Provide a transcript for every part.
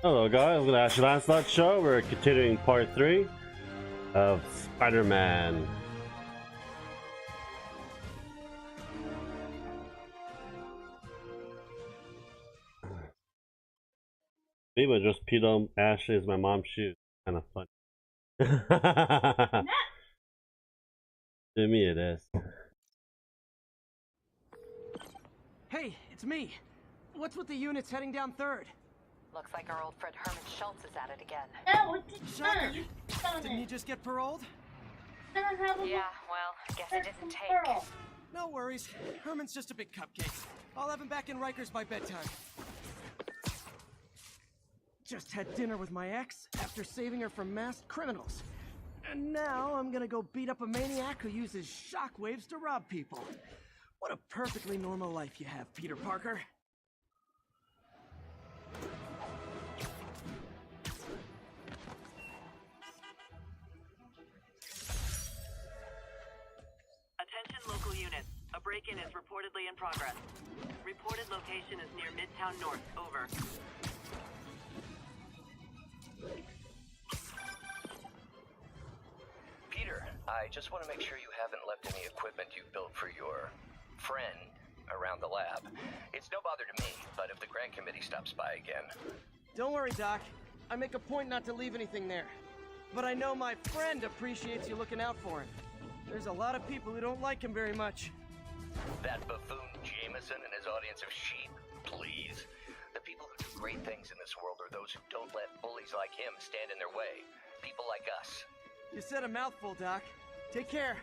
Hello guys, welcome to Ash Lancelot Show. We're continuing part 3 of Spider-Man. People just peed on Ashley as my mom's shoes. Kind of funny. To me it is. Hey, it's me. What's with the units heading down 3rd? Looks like our old friend Herman Schultz is at it again. No, it's Shocker. not. Didn't he just get paroled? I don't have a Yeah, well, guess it didn't take. girl. No worries. Herman's just a big cupcake. I'll have him back in Rikers by bedtime. Just had dinner with my ex after saving her from masked criminals. And now I'm gonna go beat up a maniac who uses shockwaves to rob people. What a perfectly normal life you have, Peter Parker. Attention local units. A break-in is reportedly in progress. Reported location is near Midtown North. Over. Peter, I just want to make sure you haven't left any equipment you built for your friend around the lab. It's no bother to me, but if the grant committee stops by again... Don't worry, Doc. I make a point not to leave anything there. But I know my friend appreciates you looking out for him. There's a lot of people who don't like him very much. That buffoon Jameson and his audience of sheep, please. The people who do great things in this world are those who don't let bullies like him stand in their way. People like us. You said a mouthful, Doc. Take care.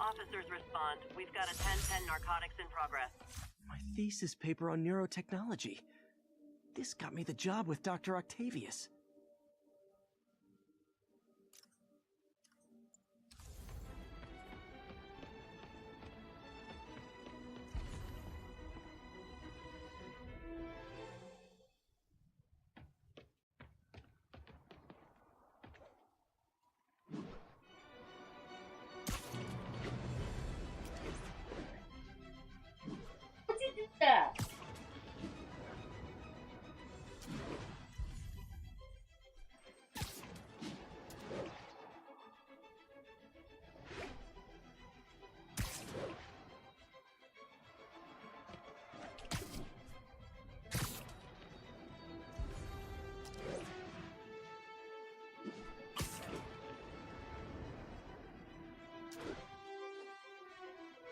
Officers respond. We've got a 1010 narcotics in progress. My thesis paper on neurotechnology. This got me the job with Dr. Octavius. What did you do that?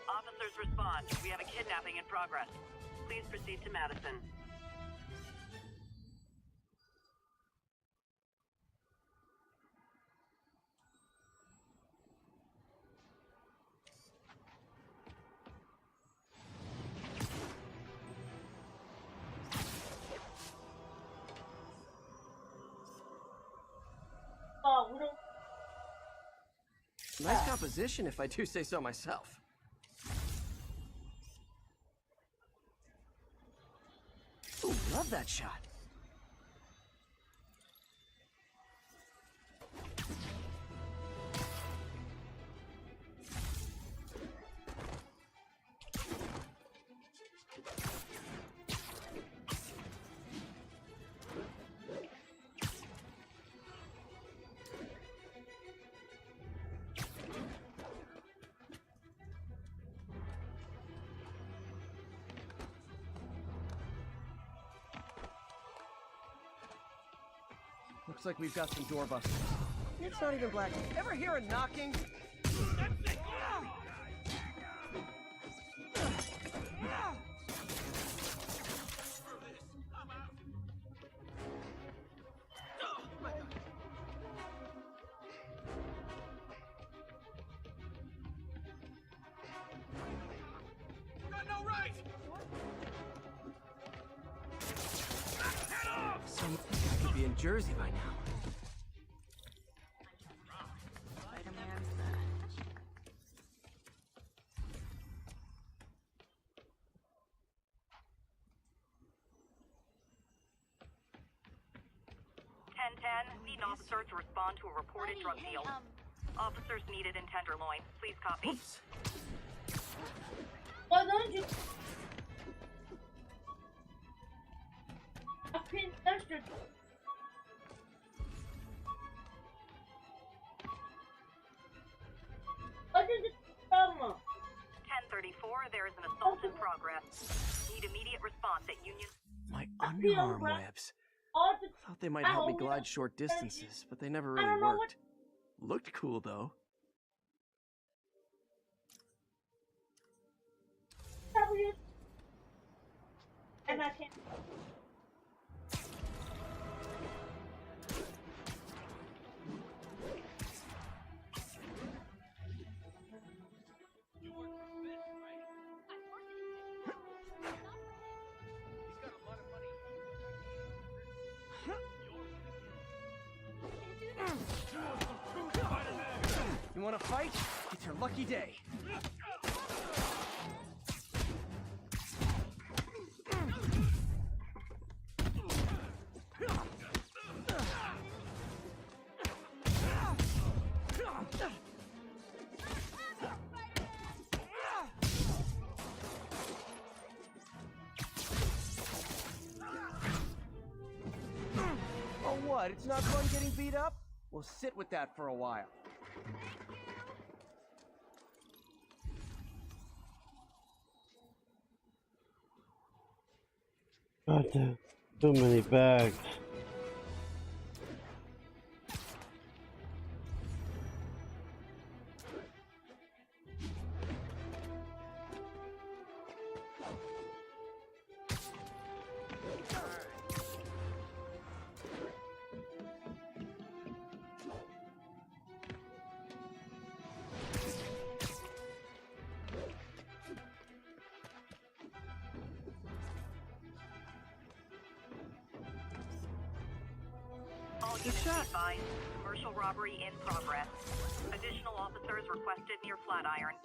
Officers respond. We have a kidnapping in progress. Please proceed to Madison. Oh, we don't. Nice composition, if I do say so myself. Ooh, love that shot. Looks like we've got some doorbusters. It's not even black. Ever hear a knocking? Some in Jersey by now. SpiderMan. 1010, need an officer to respond to a reported drug deal. Officers needed in Tenderloin. Please copy. Oops. Why don't you? I can't touch it. What is the problem? 1034, there is an assault in progress. Need immediate response at Union. My underarm webs. All the Thought they might help me glide short distances, but they never really don't know worked. Looked cool though. W. And I can't. You wanna fight? It's your lucky day. Oh what? It's not fun getting beat up? We'll sit with that for a while. God damn, too many bags. All units advised. Commercial robbery in progress. Additional officers requested near Flatiron.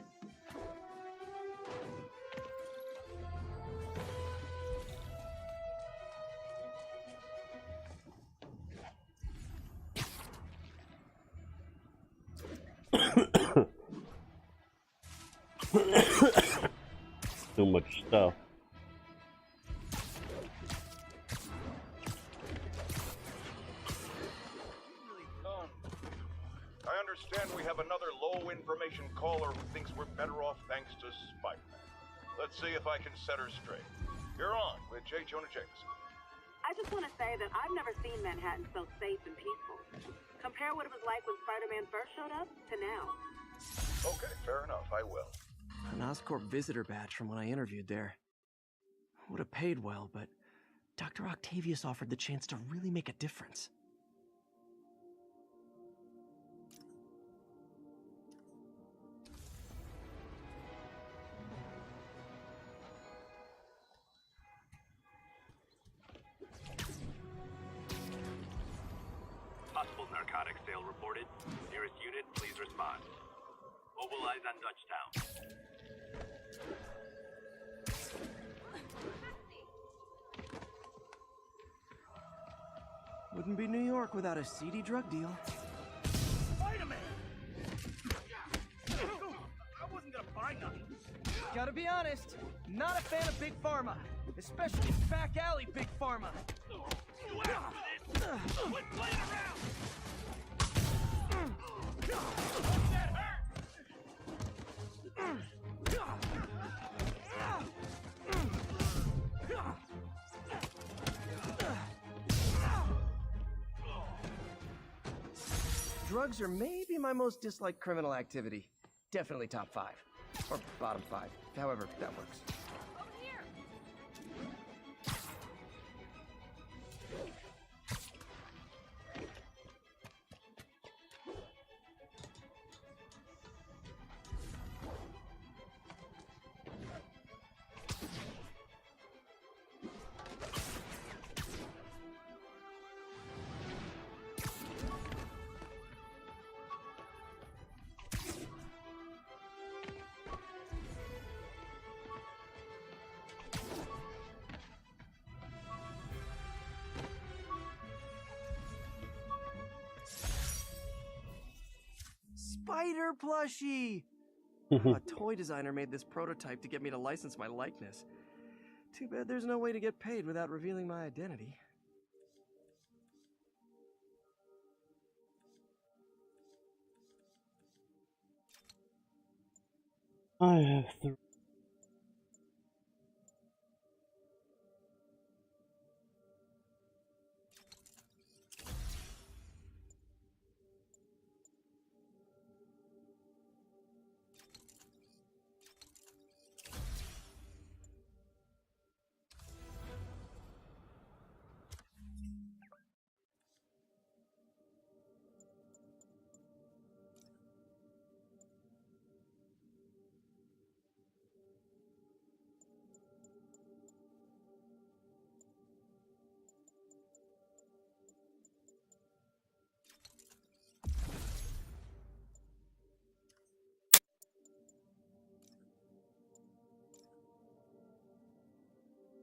Too much stuff. I understand we have another low information caller who thinks we're better off thanks to SpiderMan. Let's see if I can set her straight. You're on with J. Jonah Jameson. I just want to say that I've never seen Manhattan so safe and peaceful. Compare what it was like when Spider-Man first showed up to now. Okay, fair enough, I will. An Oscorp visitor badge from when I interviewed there. Would have paid well, but Dr. Octavius offered the chance to really make a difference. Possible narcotics sale reported. Nearest unit, please respond. Mobilize on Dutchtown. Wouldn't be New York without a seedy drug deal. Spider-Man! I wasn't gonna buy nothing. Gotta be honest, not a fan of Big Pharma. Especially back alley Big Pharma. Quit playing around! That hurt! Drugs are maybe my most disliked criminal activity. Definitely top 5. Or bottom 5. However, that works. spider plushie! A toy designer made this prototype to get me to license my likeness. Too bad there's no way to get paid without revealing my identity. I have three.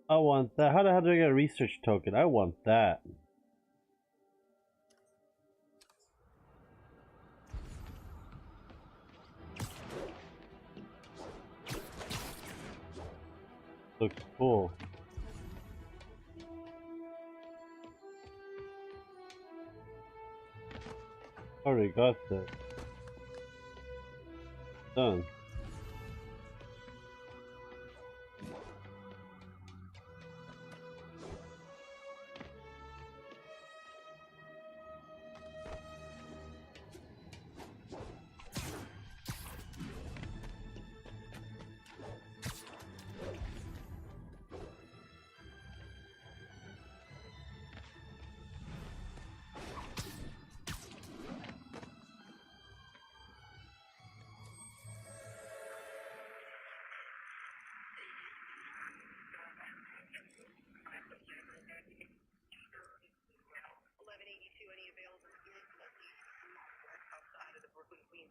I want that. How the hell do I get a research token? I want that. Looks cool. Already got that. Done.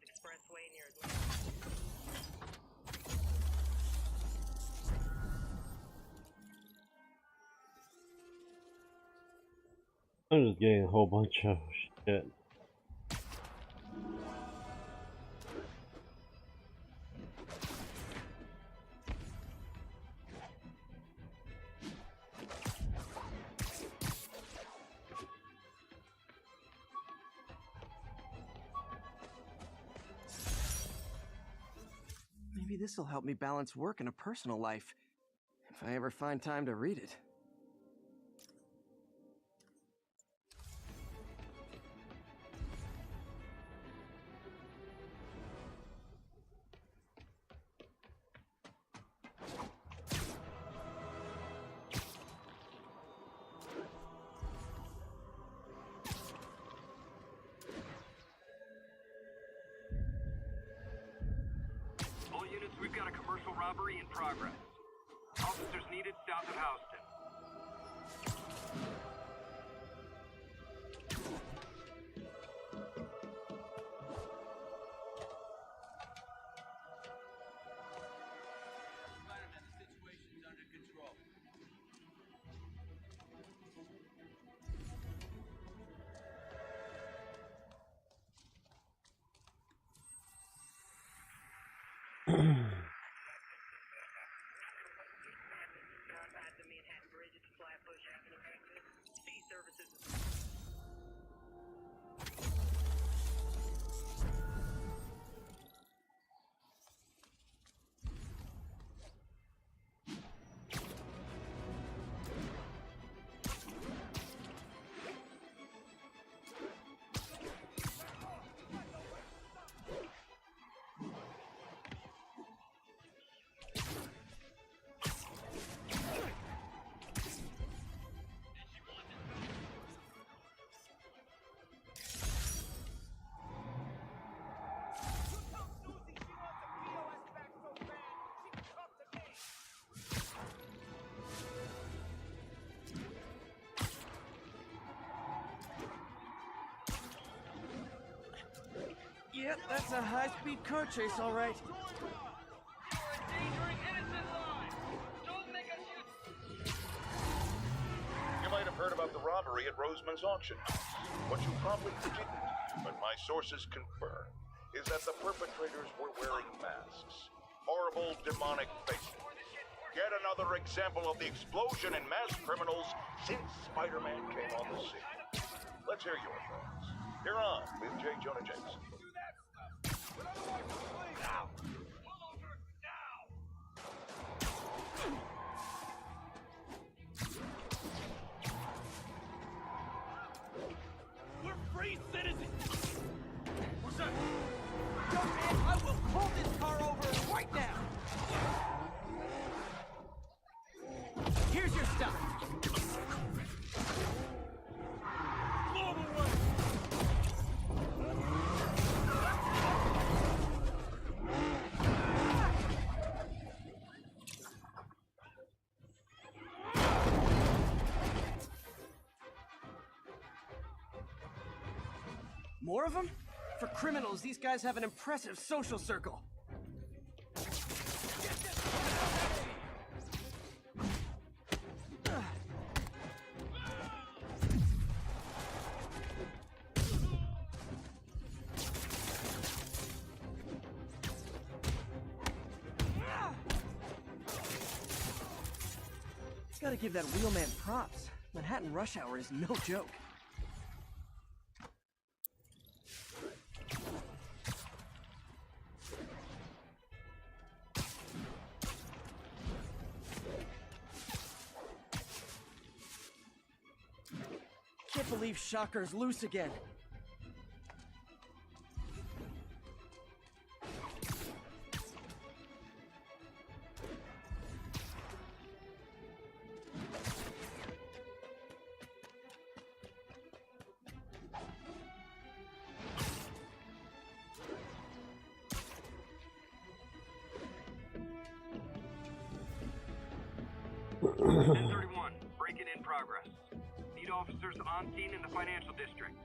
Expressway near I'm just getting a whole bunch of shit. Maybe this'll help me balance work and a personal life, if I ever find time to read it. All units, we've got a commercial robbery in progress. Officers needed south of Houston. SpiderMan, the situation's under control. at the Manhattan Bridge at the Flatbush Avenue exit. Sea services. Yep, that's a high-speed car chase, all right. You might have heard about the robbery at Roseman's auction house. What you probably didn't, but my sources confirm. is that the perpetrators were wearing masks. Horrible, demonic faces. Yet another example of the explosion in mass criminals since Spider-Man came on the scene. Let's hear your thoughts. You're on with J. Jonah Jameson. We're free citizens! What's that? Young man, I will pull this car over right now! Here's your stuff. Blow them away! More of them? For criminals, these guys have an impressive social circle. Gotta give that wheelman props. Manhattan rush hour is no joke. Can't believe Shocker's loose again. Ten-31, break-in in progress. Need officers on scene in the financial district.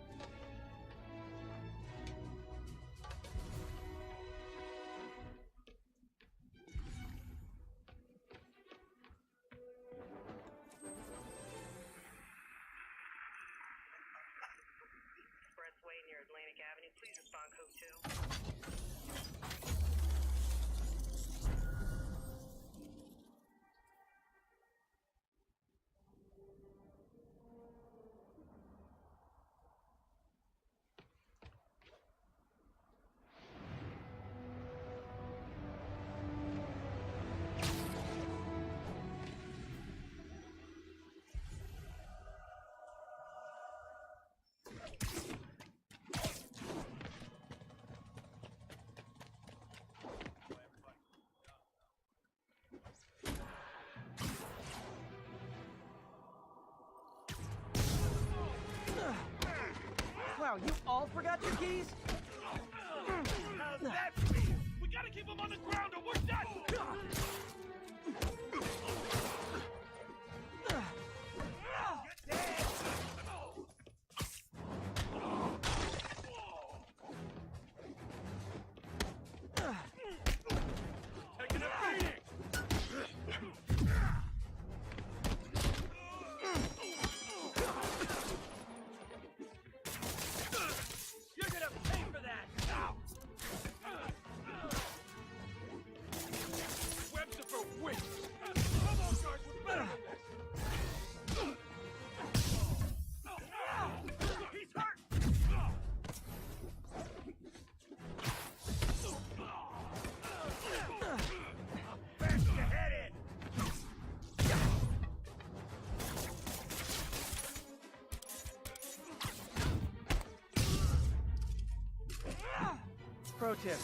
Expressway near Atlantic Avenue. Please respond code 2. Wow, you all forgot your keys? How's that feel? We gotta keep them on the ground or we're done! Taking a beating! You're gonna pay for that! Webs are for wins! Come on, guys, we're better than this! He's hurt! Bash your head in! Pro tip.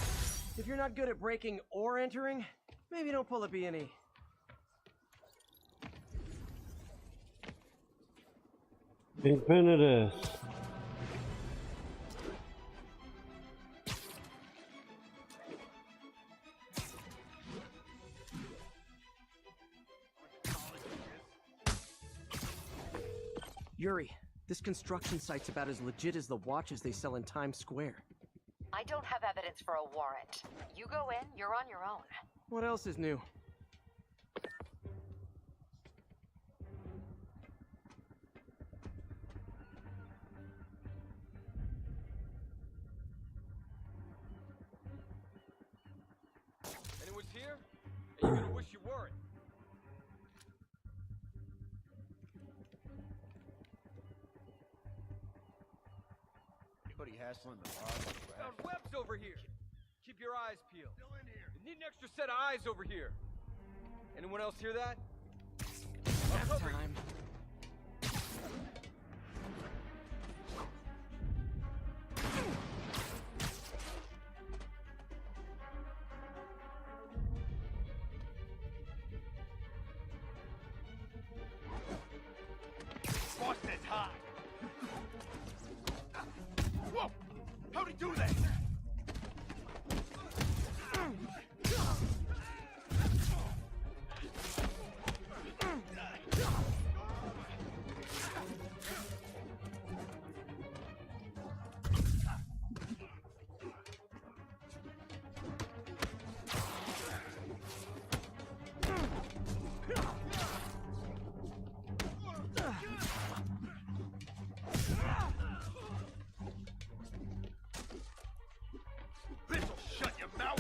If you're not good at breaking or entering, maybe don't pull a B&E. Infinitus. Yuri, this construction site's about as legit as the watches they sell in Times Square. I don't have evidence for a warrant. You go in, you're on your own. What else is new? worry. Anybody hassling the bar? Found webs over here. Keep your eyes peeled. Still in here. You need an extra set of eyes over here. Anyone else hear that? Nap time. Boston's high. Whoa! How'd he do that? This'll shut your mouth!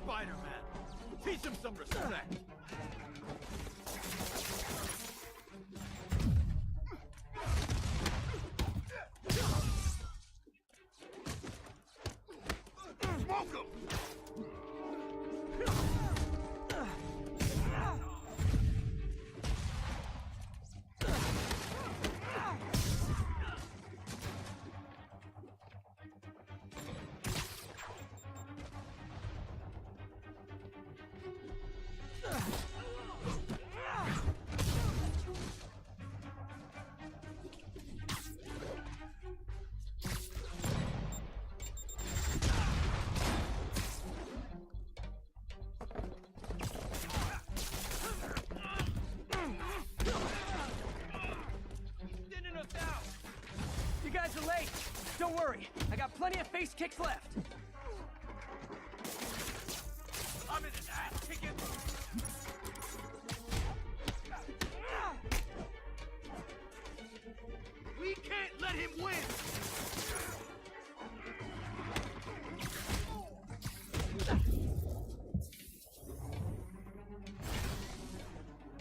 Spider-Man! Teach him some respect! Smoke him! Thinning us out! You guys are late. Don't worry. I got plenty of face kicks left. I'm in an ass kicking! We can't let him win!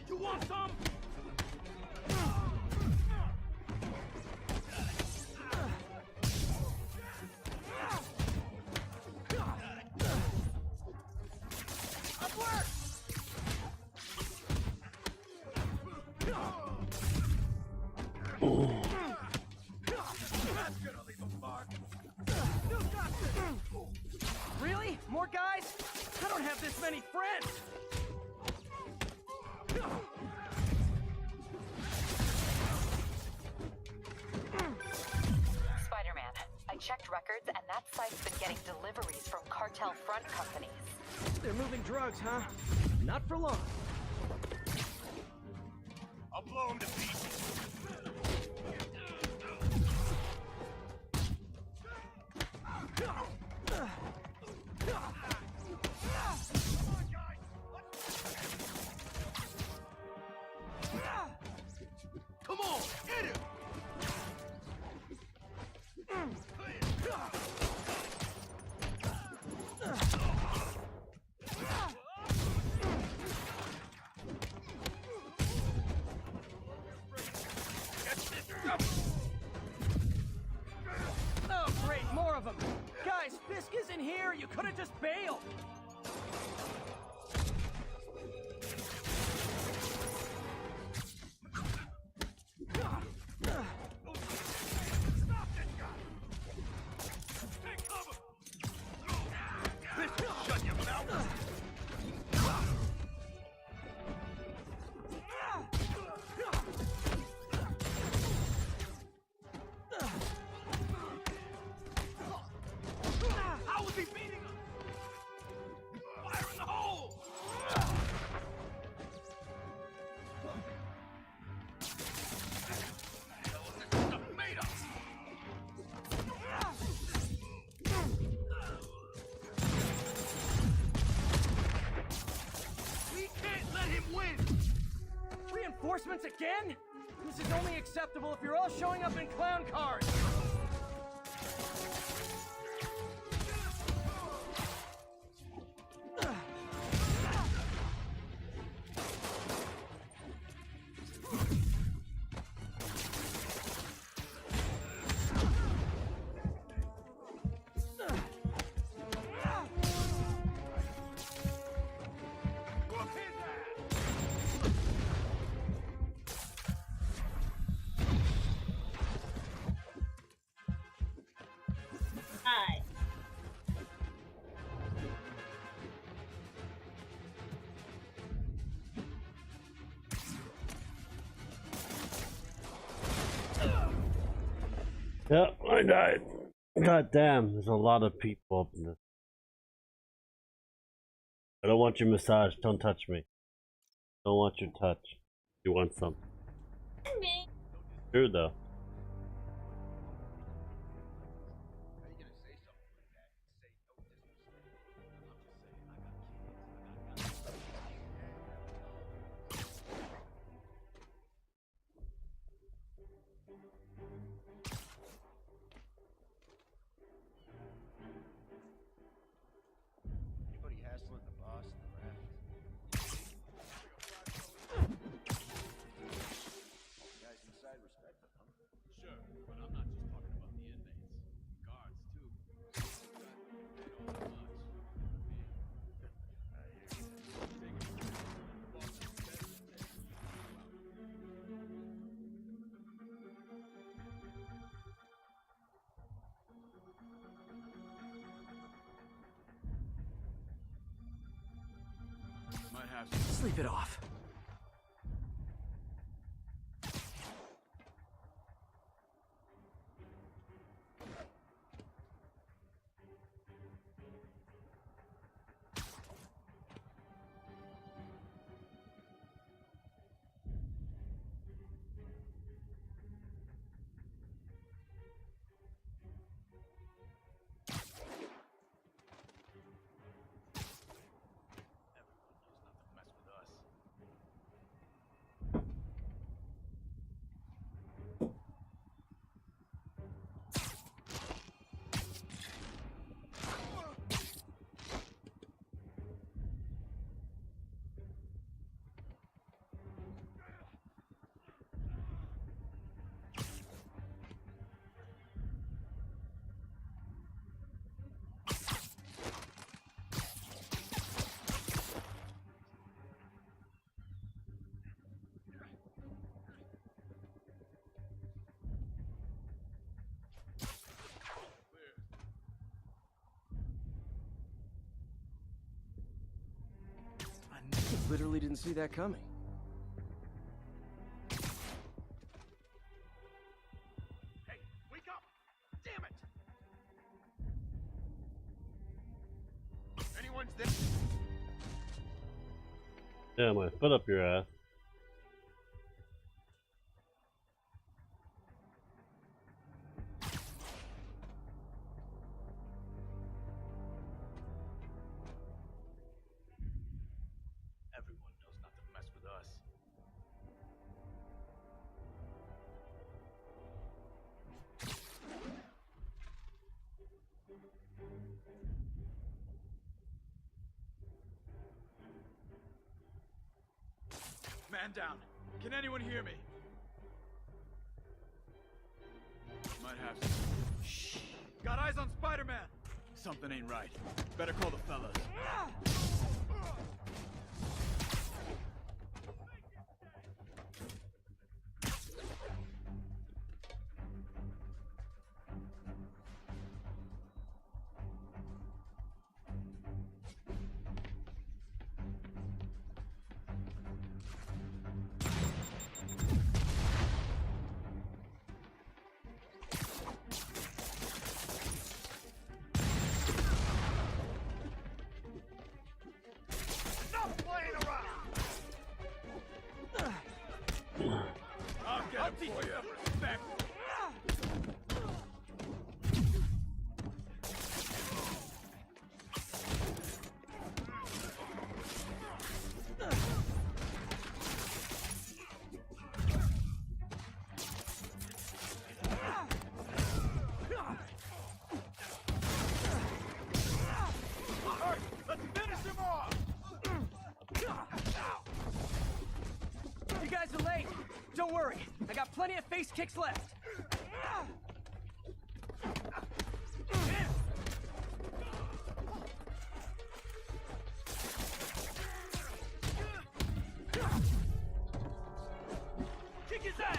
You want some? Upward! That's gonna leave a mark! Really? More guys? I don't have this many friends! Spider-Man, I checked records and that site's been getting deliveries from cartel front companies. They're moving drugs, huh? Not for long. I'll blow him to pieces! Come on, hit him! Reinforcements again? This is only acceptable if you're all showing up in clown cars. Hi. Yep, I died. God damn, there's a lot of people up in this. I don't want your massage. Don't touch me. Don't want your touch. You want some? Me. True though. Anybody hassling the boss in the raft? Guys inside respect them, huh? Sure, but I'm not just talking about the inmates. Guards, too. They don't do much. Might have some. Sleep it off. Mess with us. I literally didn't see that coming. Hey, wake up! Damn it! Anyone's there? Yeah, my foot up your ass. Everyone knows not to mess with us. Man down. Can anyone hear me? Might have some. Shh. Got eyes on Spider-Man. Something ain't right. Better call the fellas. Stop playing around! I'll teach you some respect. guys are late. Don't worry, I got plenty of face kicks left. Kick his ass!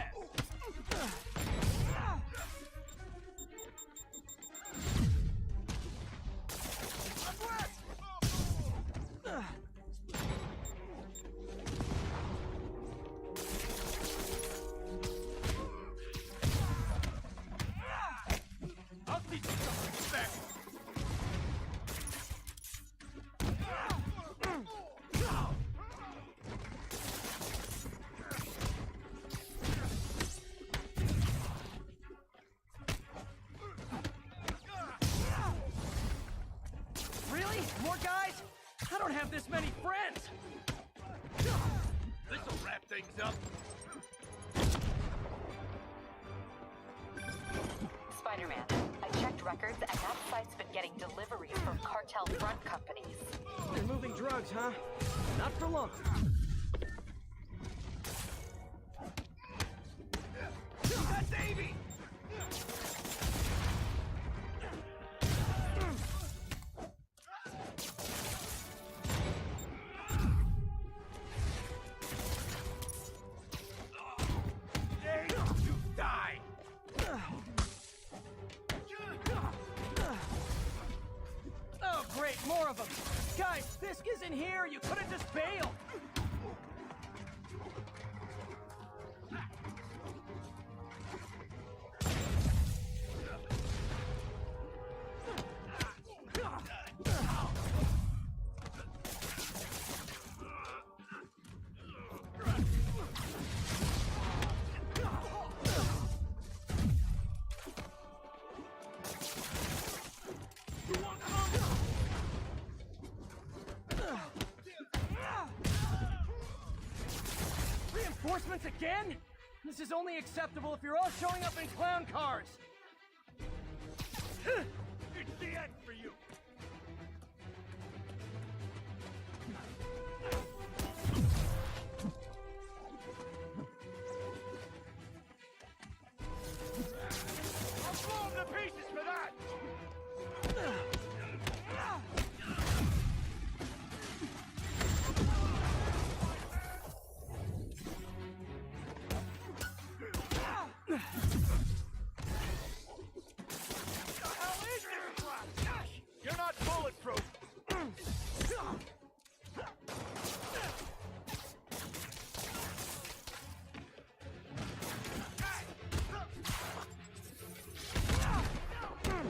I'll teach you some respect. Really? More guys? I don't have this many friends. This'll wrap things up. Spider-Man, I checked records and that site's been getting deliveries from cartel front companies. They're moving drugs, huh? Not for long. That's Davey! You die! Oh, great, more of them. Guys, Fisk isn't here. You could have just bailed. Reinforcements again? This is only acceptable if you're all showing up in clown cars. It's the end for you! I'll blow him to pieces for that! You're not bulletproof!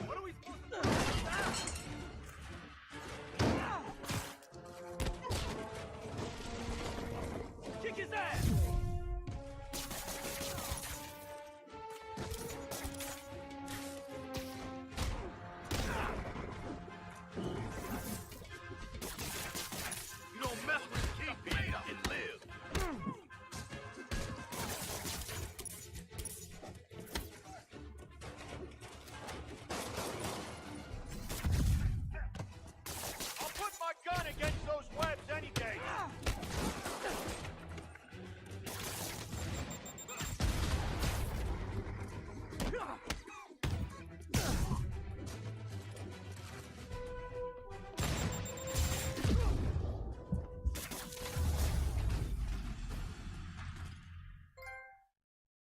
What are we supposed to do now? Kick his ass! You don't mess with the kingpin and live. I'll put my gun against those webs any day.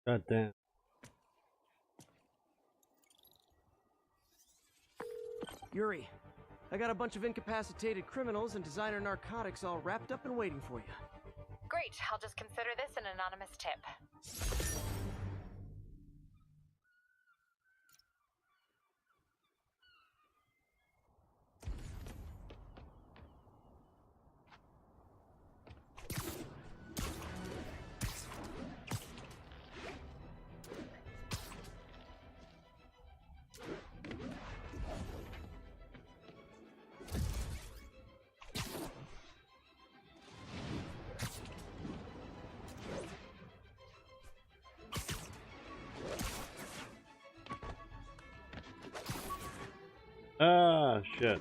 God damn. Yuri, I got a bunch of incapacitated criminals and designer narcotics all wrapped up and waiting for you. Great, I'll just consider this an anonymous tip. Ah, shit.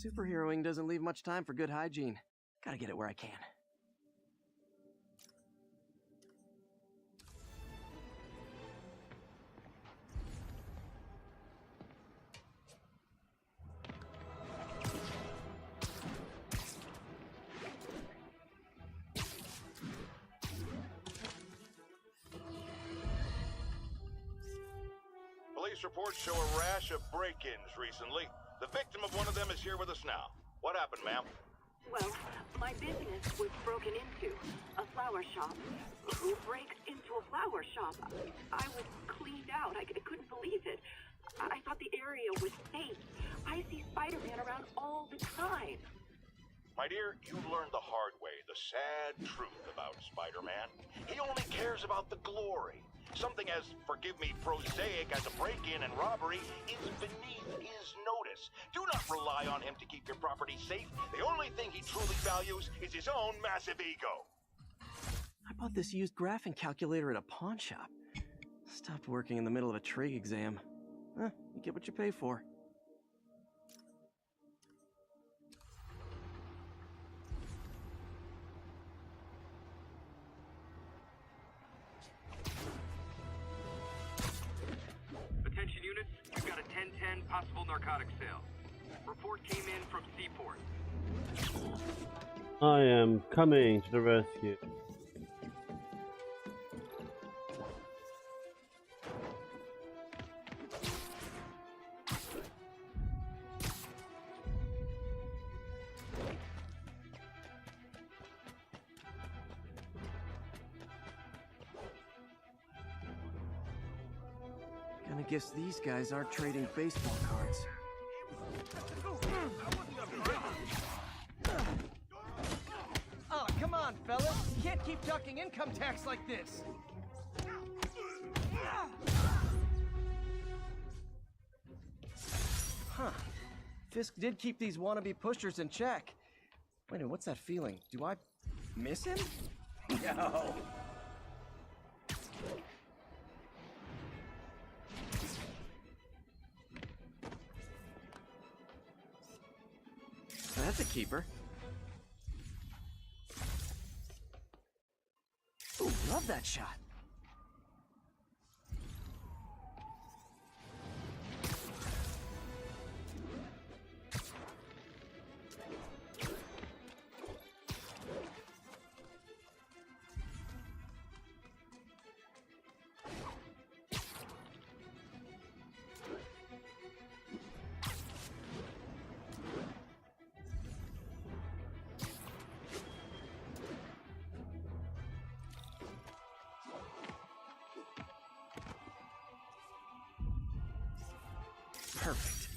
Superheroing doesn't leave much time for good hygiene. Gotta get it where I can. Police reports show a rash of break-ins recently. The victim of one of them is here with us now. What happened, ma'am? Well, my business was broken into. A flower shop. Who breaks into a flower shop? I was cleaned out. I couldn't believe it. I thought the area was safe. I see Spider-Man around all the time. My dear, you learned the hard way the sad truth about Spider-Man. He only cares about the glory. Something as, forgive me, prosaic as a break-in and robbery is beneath his notice. Do not rely on him to keep your property safe. The only thing he truly values is his own massive ego. I bought this used graphing calculator at a pawn shop. Stopped working in the middle of a trig exam. You get what you pay for. Attention units, we've got a 10-10 possible narcotic sale. Report came in from Seaport. I am coming to the rescue. Gonna guess these guys aren't trading baseball cards. Oh, come on, fellas. You can't keep ducking income tax like this. Huh. Fisk did keep these wannabe pushers in check. Wait a minute, what's that feeling? Do I miss him? No. That's a keeper. Ooh, love that shot. Perfect.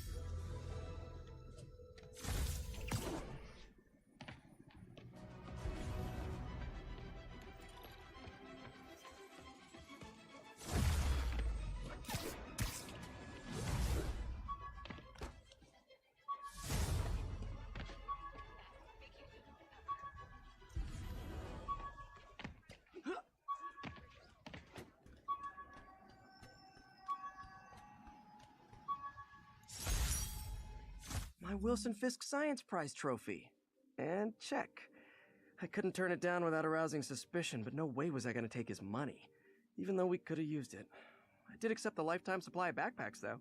My Wilson Fisk Science Prize trophy. And check. I couldn't turn it down without arousing suspicion, but no way was I going to take his money, even though we could have used it. I did accept the lifetime supply of backpacks, though.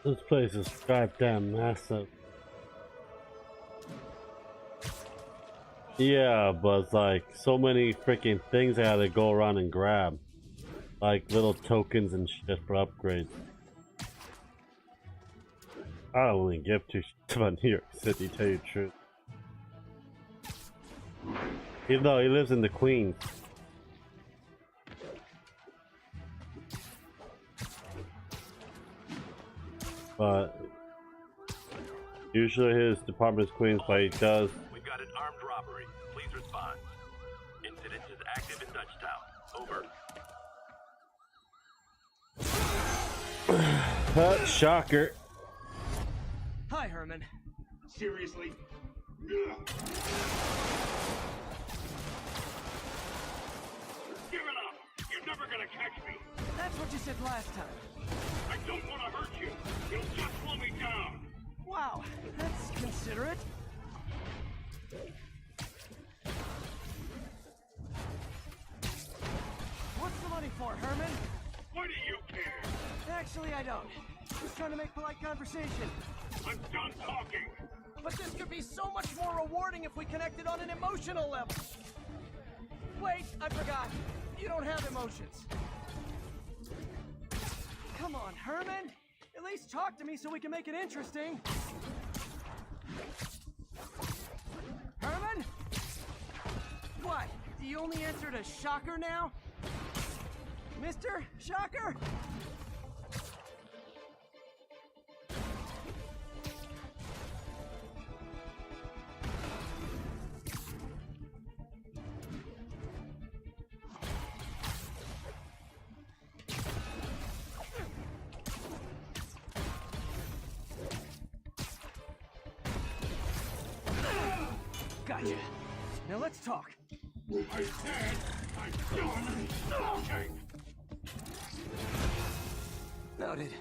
This place is goddamn massive. Yeah, but it's like so many freaking things I had to go around and grab. Like little tokens and shit for upgrades. I don't really give two shits about New York City, tell you the truth. Even though he lives in the Queens. but usually his department's Queens, but he does. We've got an armed robbery. Please respond. Incident is active in Dutchtown. Over. Shocker. Hi, Herman. Seriously? Give it up! You're never gonna catch me! That's what you said last time. I don't want to hurt you! You'll just slow me down! Wow, that's considerate. What's the money for, Herman? Why do you care? Actually, I don't. Just trying to make polite conversation. I'm done talking! But this could be so much more rewarding if we connected on an emotional level. Wait, I forgot. You don't have emotions. Come on, Herman. At least talk to me so we can make it interesting. Herman? What? Do you only answer to Shocker now? Mr. Shocker? Gotcha. Now let's talk. I said I'm done talking! Noted.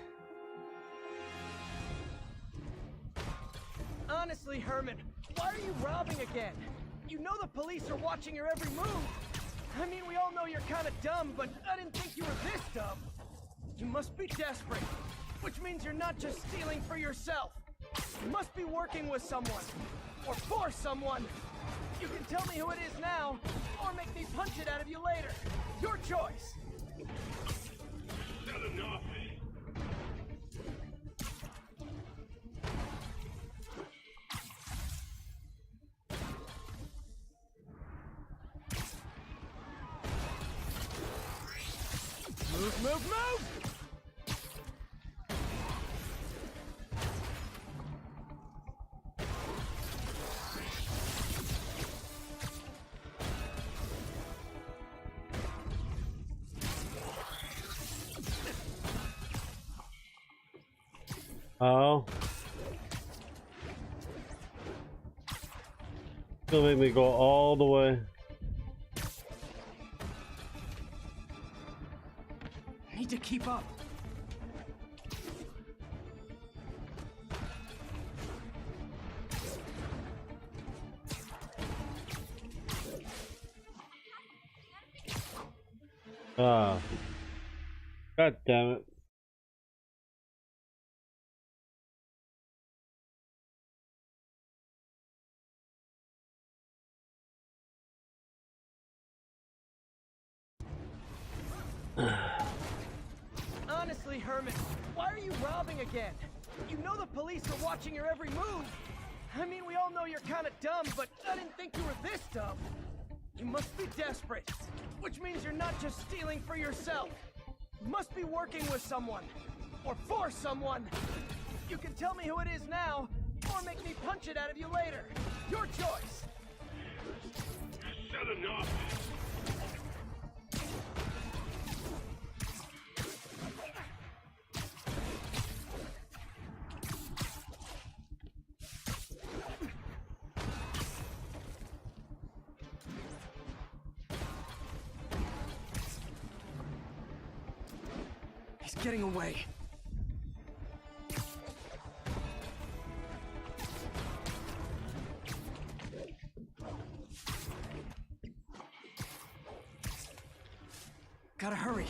Honestly, Herman, why are you robbing again? You know the police are watching your every move. I mean, we all know you're kind of dumb, but I didn't think you were this dumb. You must be desperate, which means you're not just stealing for yourself. You must be working with someone, or for someone. You can tell me who it is now, or make me punch it out of you later. Your choice. Not enough! Move, move, move! Oh. Still make me go all the way. Need to keep up. Ah. God damn it. Honestly, Herman, why are you robbing again? You know the police are watching your every move. I mean, we all know you're kind of dumb, but I didn't think you were this dumb. You must be desperate, which means you're not just stealing for yourself. You must be working with someone, or for someone. You can tell me who it is now, or make me punch it out of you later. Your choice. Said enough! He's getting away. Gotta hurry.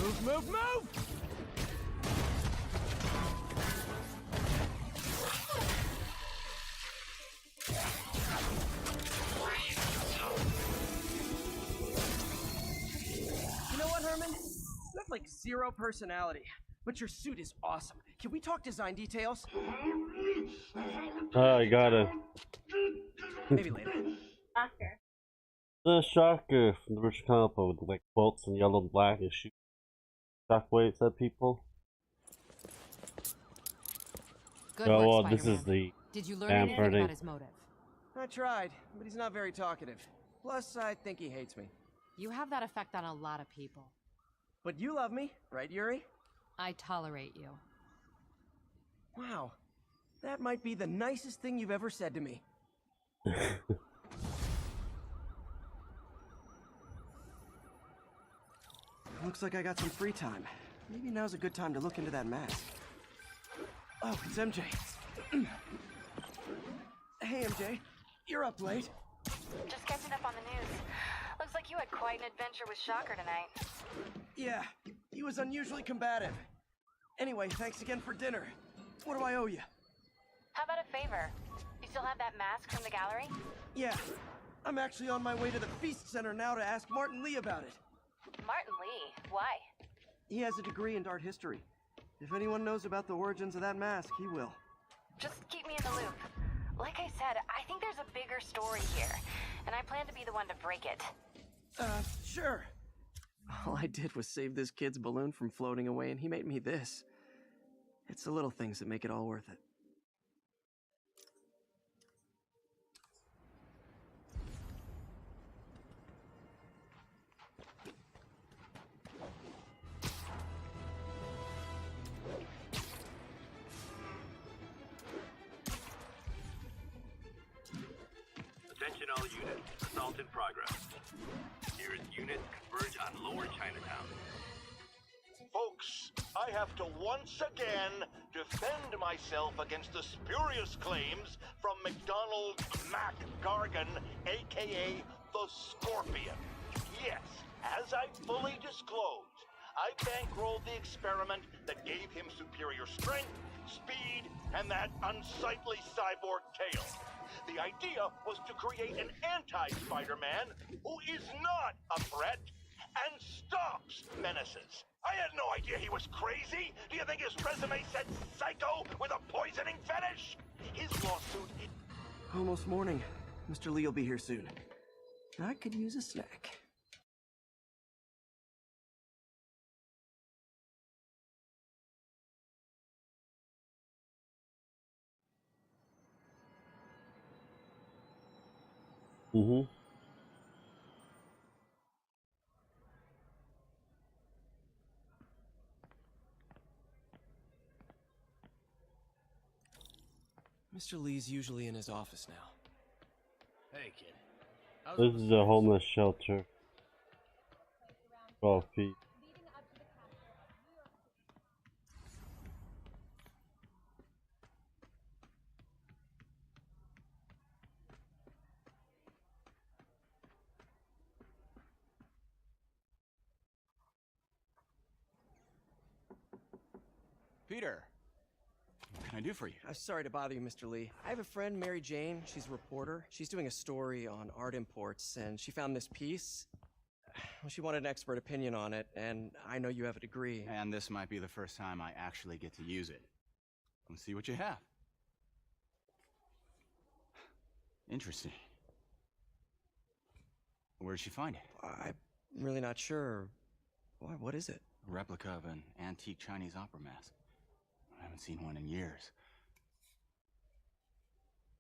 Move, move, move! You know what, Herman? You have like zero personality. But your suit is awesome. Can we talk design details? I gotta. Maybe later. Shocker. The shocker from the Rich Compo with like bolts and yellow and black and shoot shockwaves at people. Good Oh, work, well, this Spider-Man. is the Did you learn damn anything hurting. about his motive? I tried, but he's not very talkative. Plus, I think he hates me. You have that effect on a lot of people. But you love me, right, Yuri? I tolerate you. Wow. That might be the nicest thing you've ever said to me. Looks like I got some free time. Maybe now's a good time to look into that mask. Oh, it's MJ. Hey, MJ. You're up late. Just catching up on the news. Looks like you had quite an adventure with Shocker tonight. Yeah, he was unusually combative. Anyway, thanks again for dinner. What do I owe you? How about a favor? You still have that mask from the gallery? Yeah, I'm actually on my way to the Feast Center now to ask Martin Lee about it. Martin Lee? Why? He has a degree in art history. If anyone knows about the origins of that mask, he will. Just keep me in the loop. Like I said, I think there's a bigger story here, and I plan to be the one to break it. Sure. All I did was save this kid's balloon from floating away, and he made me this. It's the little things that make it all worth it. Attention all units. Assault in progress. Nearest unit converge on Lower Chinatown. Folks, I have to once again defend myself against the spurious claims from McDonald Mac Gargan, aka the Scorpion. Yes, as I fully disclosed, I bankrolled the experiment that gave him superior strength, speed, and that unsightly cyborg tail. The idea was to create an anti-Spider-Man who is not a threat and stops menaces. I had no idea he was crazy. Do you think his resume said psycho with a poisoning fetish? His lawsuit... Almost morning. Mr. Lee will be here soon. I could use a snack. Mm-hmm. Mr. Lee's usually in his office now. Hey, kid. This is a homeless shelter. 12 feet. Peter, what can I do for you? I'm sorry to bother you, Mr. Lee. I have a friend, Mary Jane. She's a reporter. She's doing a story on art imports, and she found this piece. Well, she wanted an expert opinion on it, and I know you have a degree. And this might be the first time I actually get to use it. Let's see what you have. Interesting. Where'd she find it? I'm really not sure. Why, what is it? A replica of an antique Chinese opera mask. I haven't seen one in years.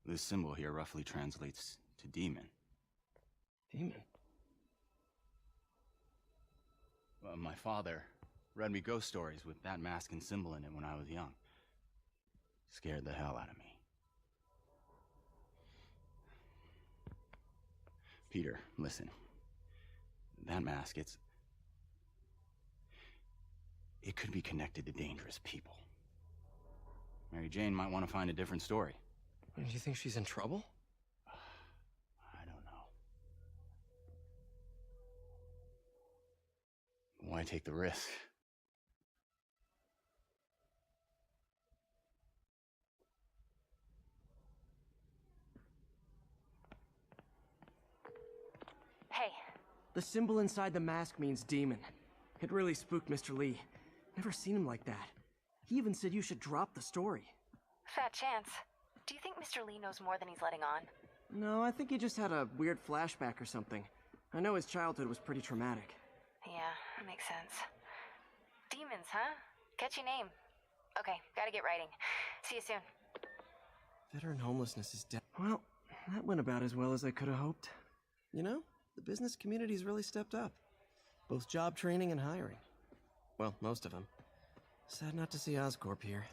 This symbol here roughly translates to demon. Demon? My father read me ghost stories with that mask and symbol in it when I was young. Scared the hell out of me. Peter, listen. That mask, it could be connected to dangerous people. Mary Jane might want to find a different story. Do you think she's in trouble? I don't know. Why take the risk? Hey, The symbol inside the mask means demon. It really spooked Mr. Lee. Never seen him like that. He even said you should drop the story. Fat chance. Do you think Mr. Lee knows more than he's letting on? No, I think he just had a weird flashback or something. I know his childhood was pretty traumatic. Yeah, that makes sense. Demons, huh? Catchy name. Okay, gotta get writing. See you soon. Veteran homelessness is dead. Well, that went about as well as I could have hoped. You know, the business community's really stepped up. Both job training and hiring. Well, most of them. Sad not to see Oscorp here.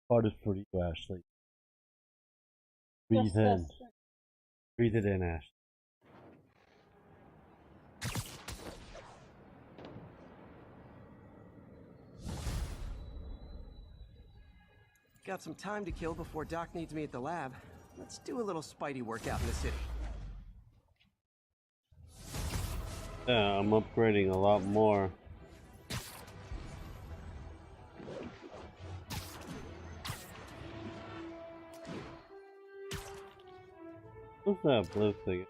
Part is for you, Ashley. Breathe in. Breathe it in, Ashley. Got some time to kill before Doc needs me at the lab. Let's do a little Spidey workout in the city. Yeah, I'm upgrading a lot more. What's that blue thing?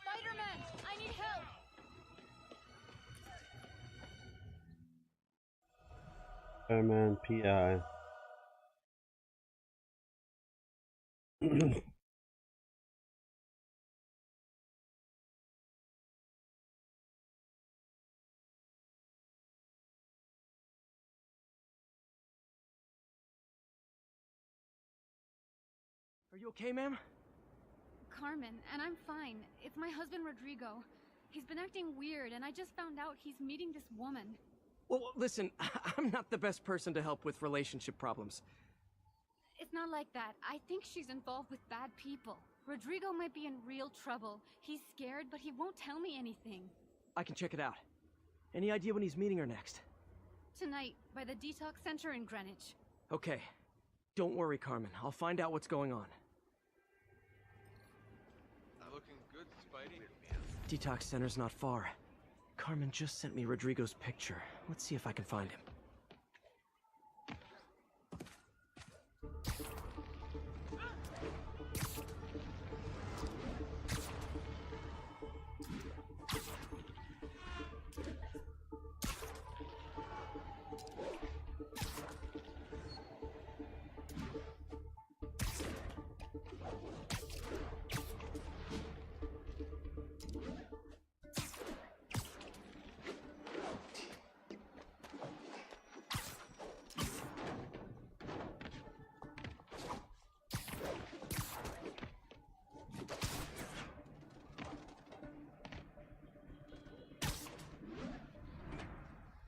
Spider-Man, I need help. SpiderMan PI. Are you okay, ma'am? Carmen, and I'm fine. It's my husband, Rodrigo. He's been acting weird, and I just found out he's meeting this woman. Well, listen, I'm not the best person to help with relationship problems. It's not like that. I think she's involved with bad people. Rodrigo might be in real trouble. He's scared, but he won't tell me anything. I can check it out. Any idea when he's meeting her next? Tonight, by the detox center in Greenwich. Okay. Don't worry, Carmen. I'll find out what's going on. Looking good, Spidey. Detox center's not far. Carmen just sent me Rodrigo's picture. Let's see if I can find him.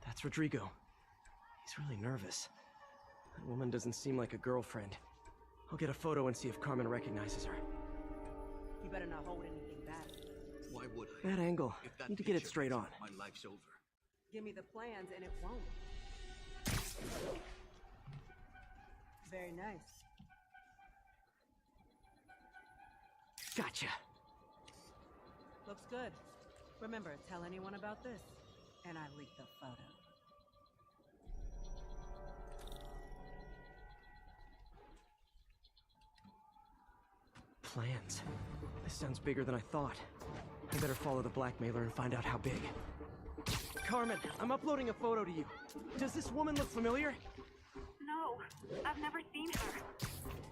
That's Rodrigo. He's really nervous. That woman doesn't seem like a girlfriend. I'll get a photo and see if Carmen recognizes her. You better not hold anything back. Why would I? Bad angle. If that Need to get it picture straight is, on. My life's over. Give me the plans and it won't. Very nice. Gotcha. Looks good. Remember, tell anyone about this, and I leak the photo. Plans. This sounds bigger than I thought. I better follow the blackmailer and find out how big. Carmen, I'm uploading a photo to you. Does this woman look familiar? No, I've never seen her.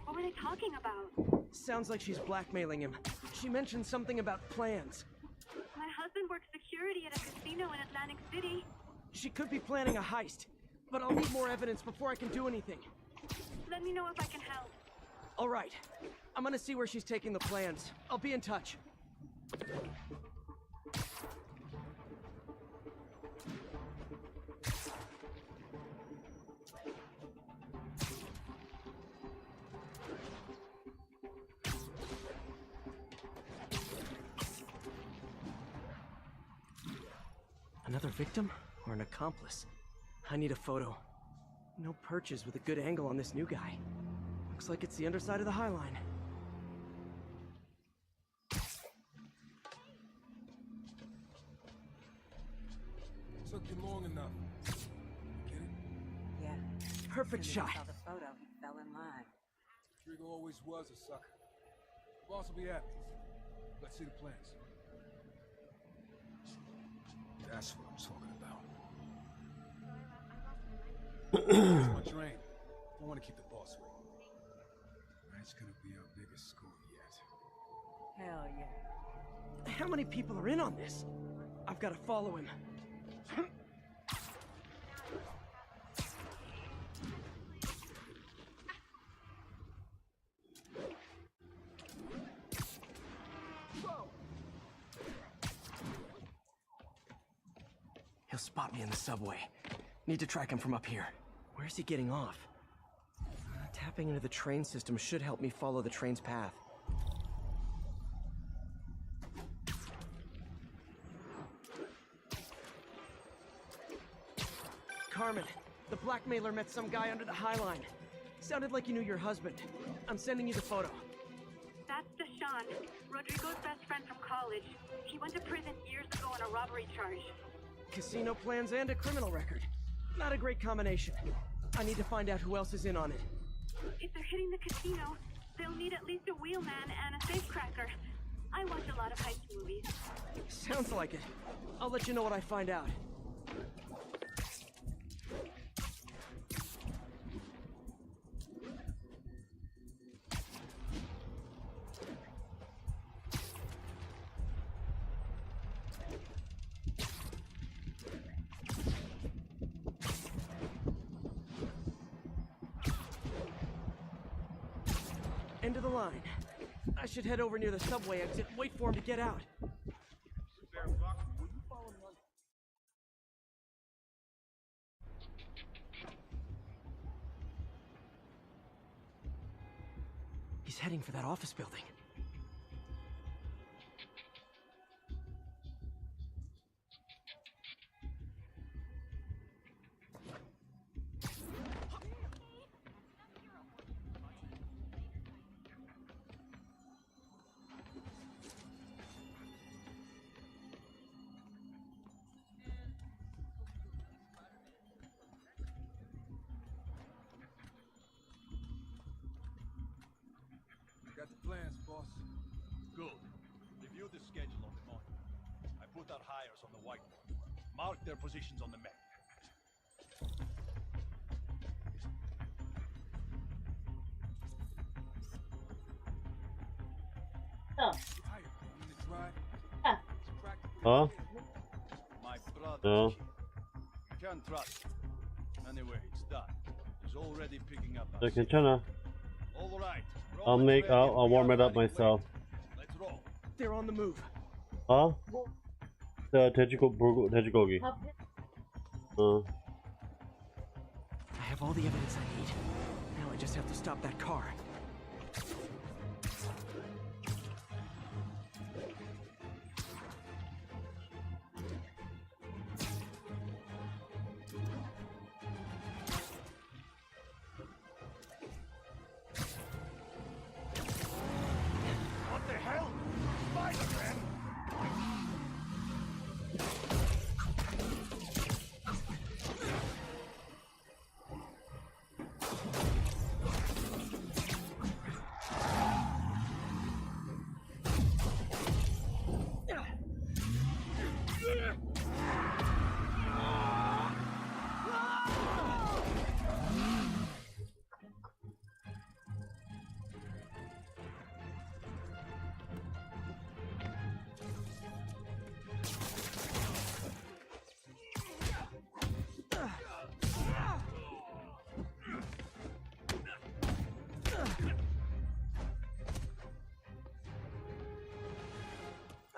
What were they talking about? Sounds like she's blackmailing him. She mentioned something about plans. My husband works security at a casino in Atlantic City. She could be planning a heist, but I'll need more evidence before I can do anything. Let me know if I can help. All right. I'm gonna see where she's taking the plans. I'll be in touch. Another victim or an accomplice? I need a photo. No perches with a good angle on this new guy. Looks like it's the underside of the High Line. Took you long enough. Get it? Yeah. Perfect As soon as shot. he saw the photo, he fell in line. Rodrigo always was a sucker. The boss will be happy. Let's see the plans. That's what I'm talking about. Here's my drain. Don't want to keep the boss waiting. That's gonna be our biggest score yet. Hell yeah. How many people are in on this? I've got to follow him. He'll spot me in the subway. Need to track him from up here. Where's he getting off? Tapping into the train system should help me follow the train's path. Carmen, the blackmailer met some guy under the High Line. Sounded like you knew your husband. I'm sending you the photo. That's Deshaun, Rodrigo's best friend from college. He went to prison years ago on a robbery charge. Casino plans and a criminal record. Not a great combination. I need to find out who else is in on it. If they're hitting the casino, they'll need at least a wheelman and a safecracker. I watch a lot of heist movies. Sounds like it. I'll let you know what I find out. End of the line. I should head over near the subway exit and wait for him to get out. He's heading for that office building. Got the plans, boss. Good. Review the schedule on the monitor. I put our hires on the whiteboard. Mark their positions on the map. Huh? My brother. No. You can't trust him. Anyway, it's done. He's already picking up. I can turn on. All right. I'll warm it up myself. Let's roll. They're on the move. Huh? The Tejukogi. I have all the evidence I need. Now I just have to stop that car. What the hell? Spider-Man!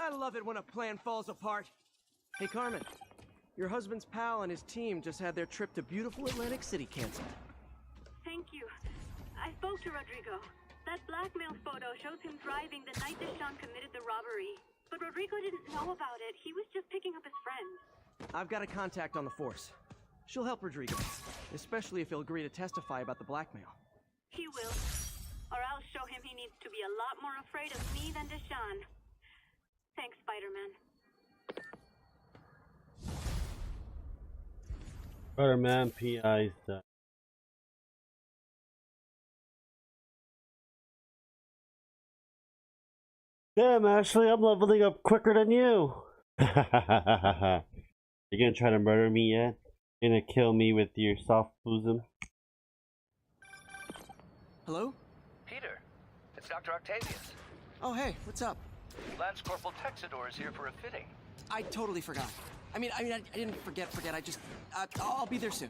I love it when a plan falls apart. Hey, Carmen. Your husband's pal and his team just had their trip to beautiful Atlantic City canceled. Thank you. I spoke to Rodrigo. That blackmail photo shows him driving the night Deshaun committed the robbery. But Rodrigo didn't know about it. He was just picking up his friends. I've got a contact on the force. She'll help Rodrigo, especially if he'll agree to testify about the blackmail. He will. Or I'll show him he needs to be a lot more afraid of me than Deshaun. Thanks, Spider-Man. SpiderMan PS4. Damn, Ashley, I'm leveling up quicker than you. You gonna try to murder me yet? You gonna kill me with your soft bosom? Hello? Peter, it's Dr. Octavius. Oh, hey, what's up? Lance Corporal Texador is here for a fitting. I totally forgot. I didn't forget. I'll be there soon.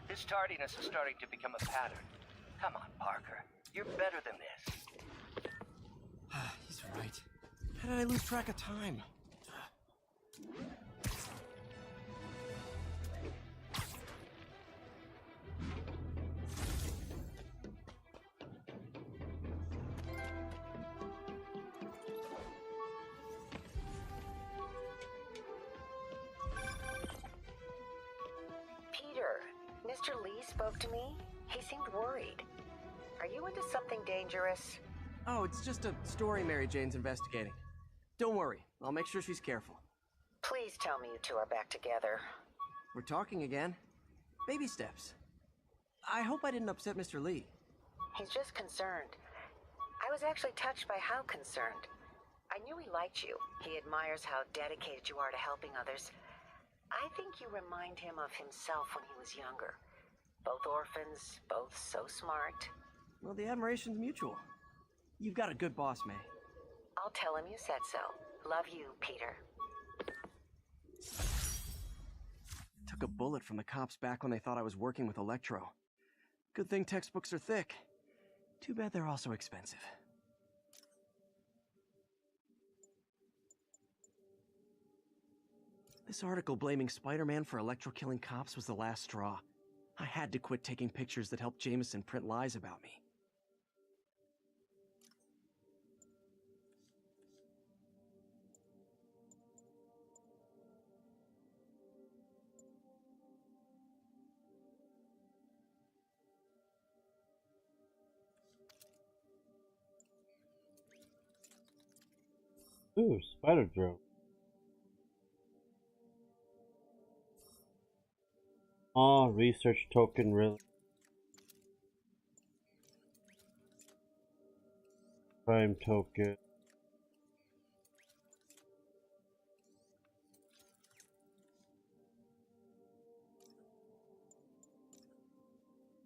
This tardiness is starting to become a pattern. Come on, Parker. You're better than this. He's right. How did I lose track of time? Peter, Mr. Lee spoke to me. He seemed worried. Are you into something dangerous? Oh, it's just a story Mary Jane's investigating. Don't worry, I'll make sure she's careful. Please tell me you two are back together. We're talking again. Baby steps. I hope I didn't upset Mr. Lee. He's just concerned. I was actually touched by how concerned. I knew he liked you. He admires how dedicated you are to helping others. I think you remind him of himself when he was younger. Both orphans, both so smart. Well, the admiration's mutual. You've got a good boss, May. I'll tell him you said so. Love you, Peter. Took a bullet from the cops back when they thought I was working with Electro. Good thing textbooks are thick. Too bad they're also expensive. This article blaming Spider-Man for Electro killing cops was the last straw. I had to quit taking pictures that helped Jameson print lies about me. Ooh, spider drone. Oh, research token, really? Prime token.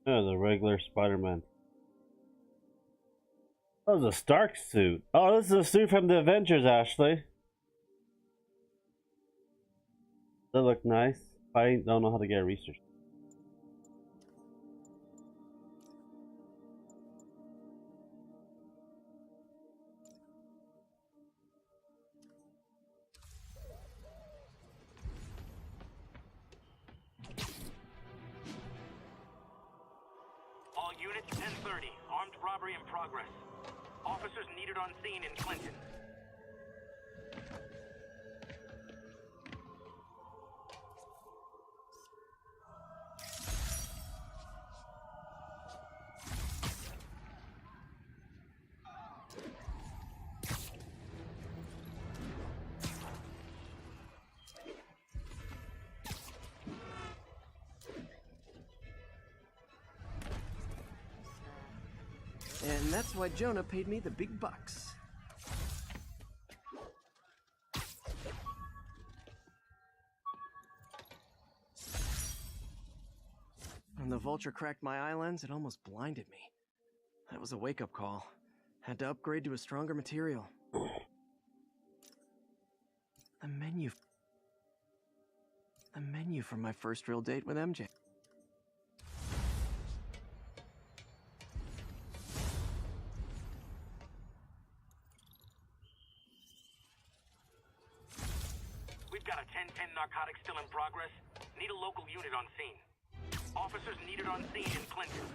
Oh, the regular Spider-Man. Oh, it's a Stark suit. Oh, this is a suit from the Avengers, Ashley. Does that look nice? I don't know how to get research. All units 1030. Armed robbery in progress. Officers needed on scene in Clinton. And that's why Jonah paid me the big bucks. When the vulture cracked my eye lens, it almost blinded me. That was a wake-up call. Had to upgrade to a stronger material. The menu from my first real date with MJ. narcotics still in progress? Need a local unit on scene. Officers needed on scene in Clinton.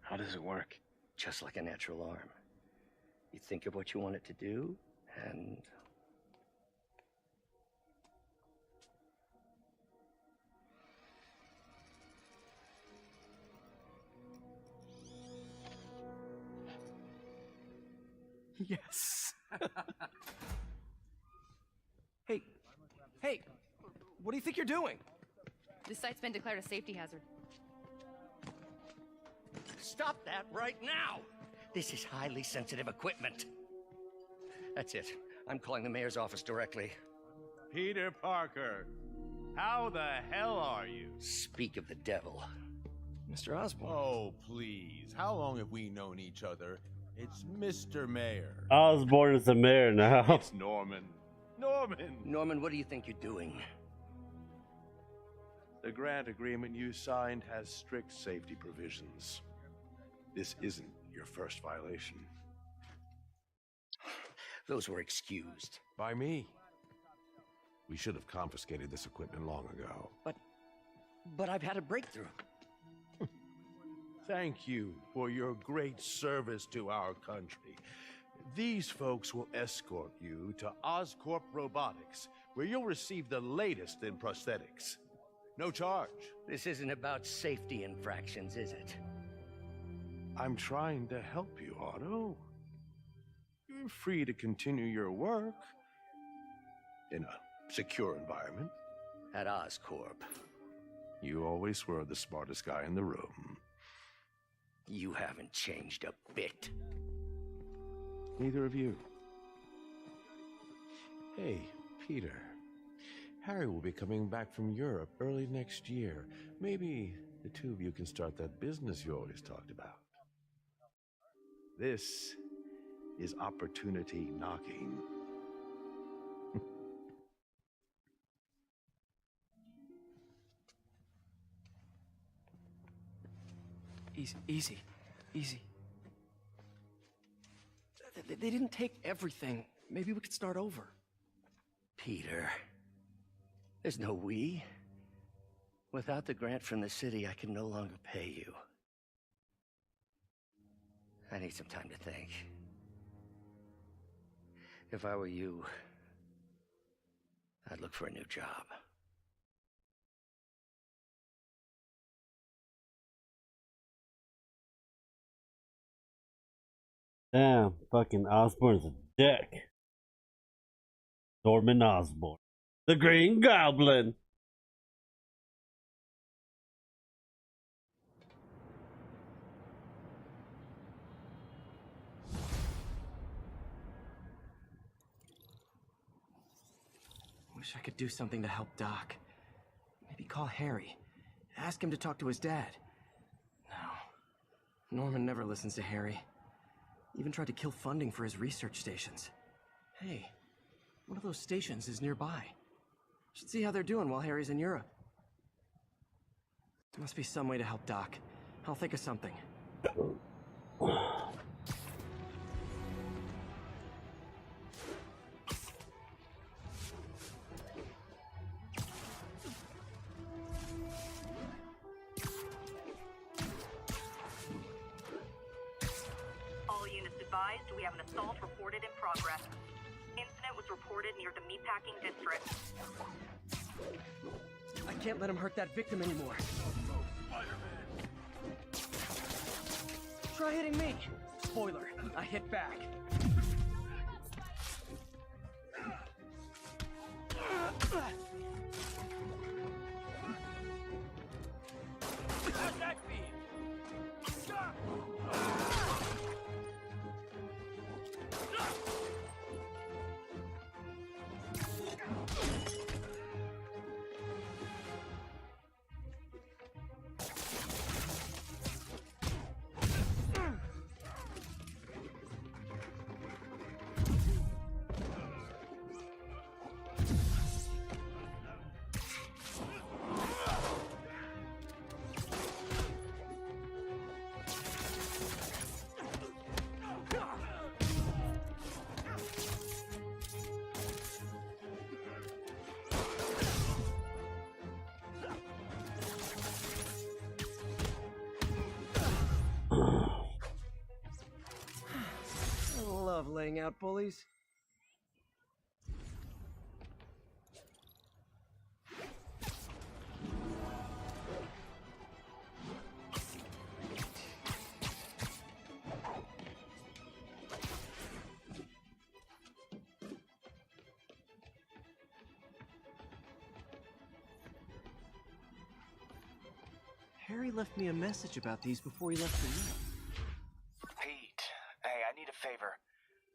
How does it work? Just like a natural arm. You think of what you want it to do, and... Yes. Hey, what do you think you're doing? This site's been declared a safety hazard. Stop that right now! This is highly sensitive equipment. That's it. I'm calling the mayor's office directly. Peter Parker, how the hell are you? Speak of the devil. Mr. Osborn. Oh, please. How long have we known each other? It's Mr. Mayor. Osborn is the mayor now. It's Norman. Norman, what do you think you're doing? The grant agreement you signed has strict safety provisions. This isn't your first violation. Those were excused. By me. We should have confiscated this equipment long ago. But I've had a breakthrough. Thank you for your great service to our country. These folks will escort you to Oscorp Robotics, where you'll receive the latest in prosthetics. No charge. This isn't about safety infractions, is it? I'm trying to help you, Otto. You're free to continue your work in a secure environment. At Oscorp. You always were the smartest guy in the room. You haven't changed a bit. Neither of you. Hey, Peter. Harry will be coming back from Europe early next year. Maybe the two of you can start that business you always talked about. This is opportunity knocking. Easy. They didn't take everything. Maybe we could start over. Peter, there's no we. Without the grant from the city, I can no longer pay you. I need some time to think. If I were you, I'd look for a new job. Damn, fucking Osborn's a dick. Norman Osborn. The Green Goblin. Wish I could do something to help Doc. Maybe call Harry. Ask him to talk to his dad. No. Norman never listens to Harry. Even tried to kill funding for his research stations. Hey, one of those stations is nearby. Should see how they're doing while Harry's in Europe. There must be some way to help Doc. I'll think of something. We have an assault reported in progress. Incident was reported near the meatpacking district. I can't let him hurt that victim anymore. SpiderMan. try hitting me. Spoiler, I hit back. How's that feel? I love laying out bullies. Harry left me a message about these before he left the room. Pete, hey, I need a favor.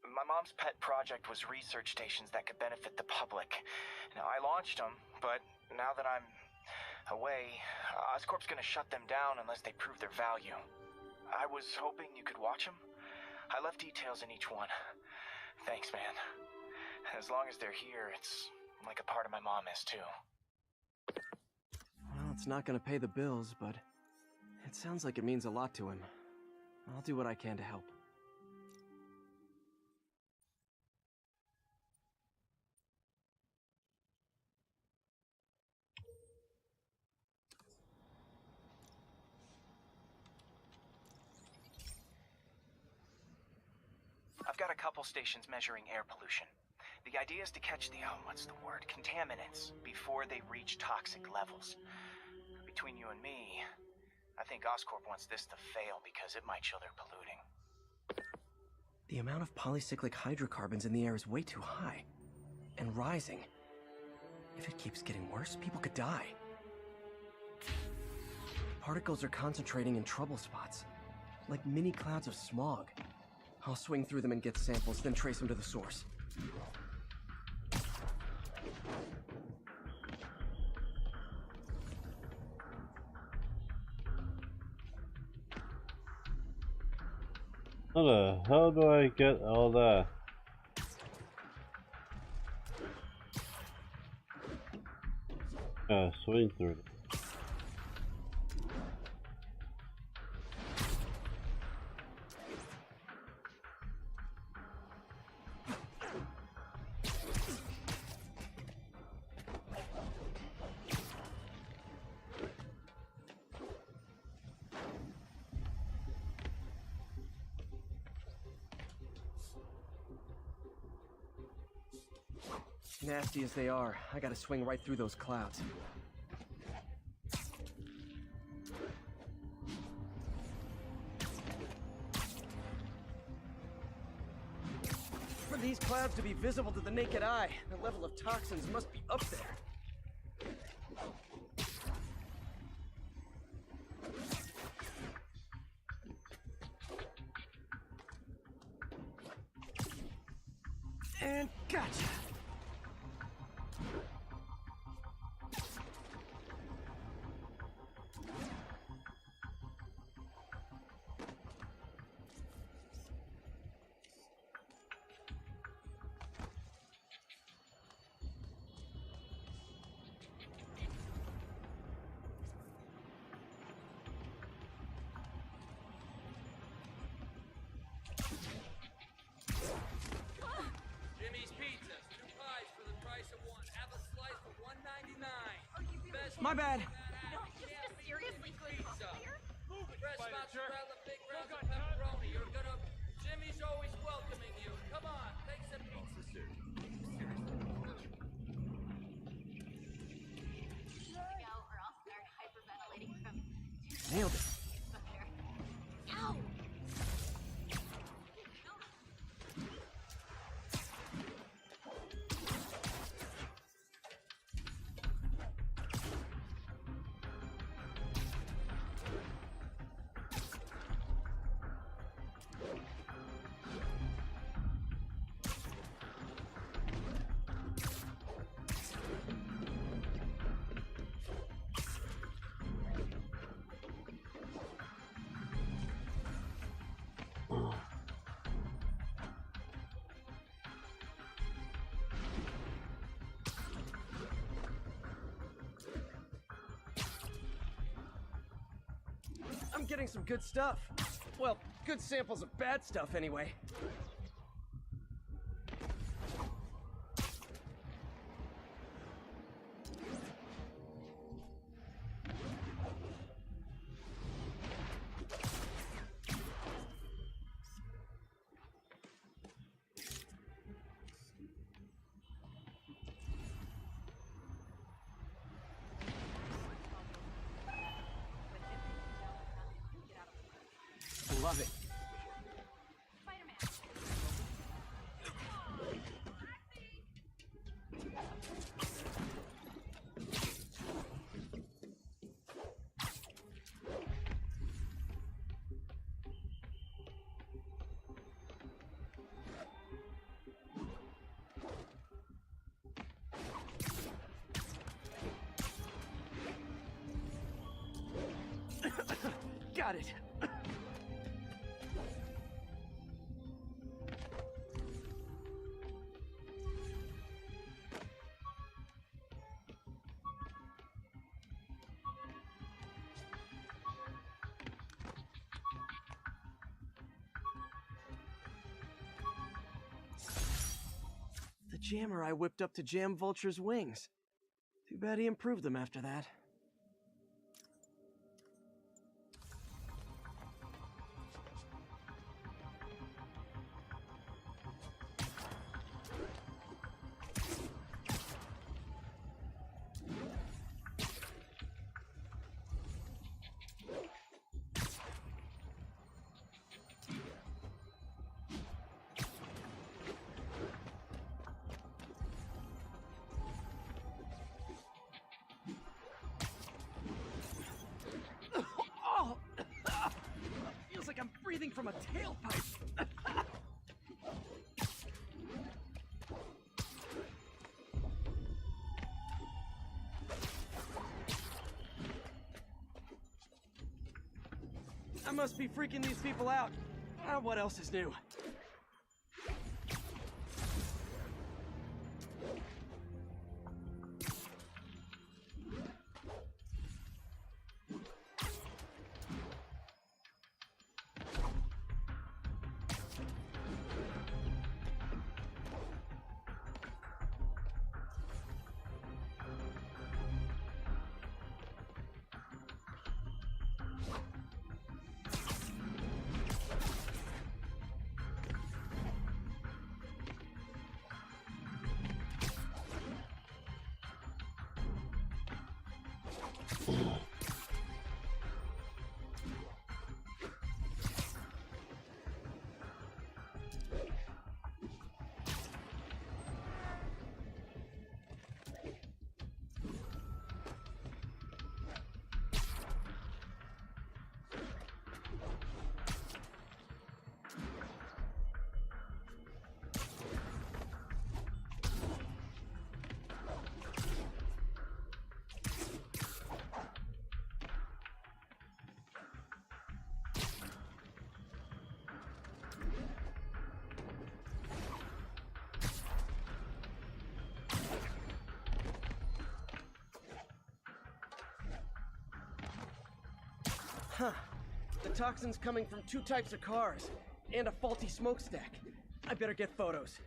My mom's pet project was research stations that could benefit the public. Now, I launched them, but now that I'm away, Oscorp's gonna shut them down unless they prove their value. I was hoping you could watch them. I left details in each one. Thanks, man. As long as they're here, it's like a part of my mom is, too. Well, it's not gonna pay the bills, but it sounds like it means a lot to him. I'll do what I can to help. I've got a couple stations measuring air pollution. The idea is to catch the, contaminants before they reach toxic levels. Between you and me, I think Oscorp wants this to fail because it might show they're polluting. The amount of polycyclic hydrocarbons in the air is way too high. And rising. If it keeps getting worse, people could die. Particles are concentrating in trouble spots, like mini clouds of smog. I'll swing through them and get samples, then trace them to the source. How the hell do I get all that? Swing through it. Nasty as they are, I gotta swing right through those clouds. For these clouds to be visible to the naked eye, the level of toxins must be up there. And gotcha! My bad. No, just a seriously good player. Fresh mozzarella, big rounds of pepperoni. You're gonna. Jimmy's always welcoming you. Come on, take some pizza, sir. Go, or I'll start hyperventilating from. Nailed it. Ow! getting some good stuff. Well, good samples of bad stuff anyway. Love it. Got it. The jammer I whipped up to jam Vulture's wings. Too bad he improved them after that. Feels like I'm breathing from a tailpipe. I must be freaking these people out. What else is new? Huh. The toxin's coming from two types of cars, and a faulty smokestack. I better get photos.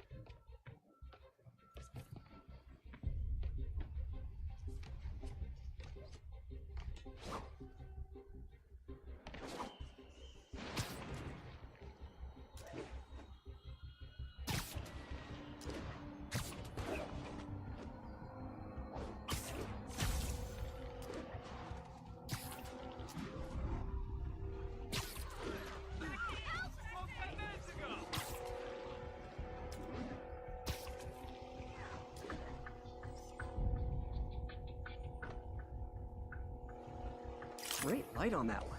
Great light on that one.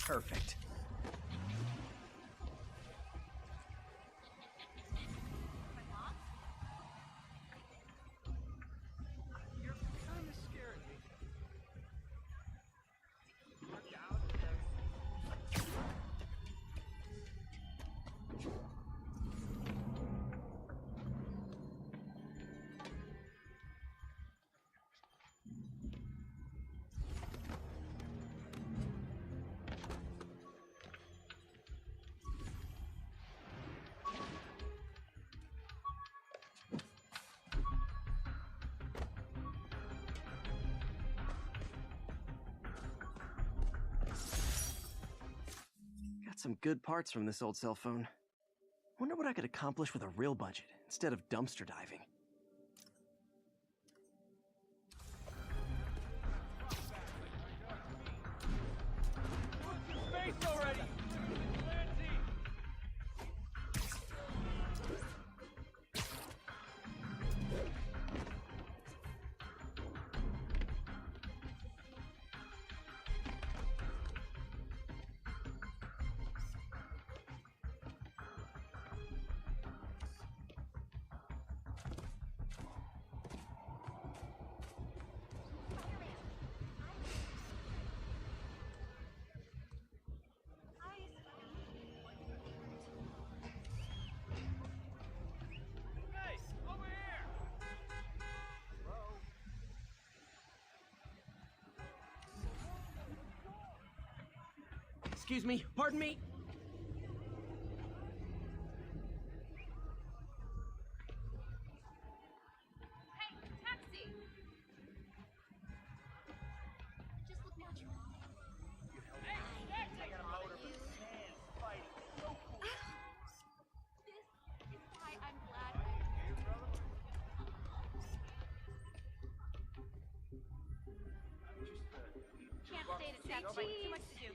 Perfect. got some good parts from this old cell phone. Wonder what I could accomplish with a real budget instead of dumpster diving. Space already! Excuse me, pardon me. Hey, taxi! Just look natural. I got a motor for the man fighting. So cool. This is why I'm glad Hey, brother. can't stay to chat. Too much to do.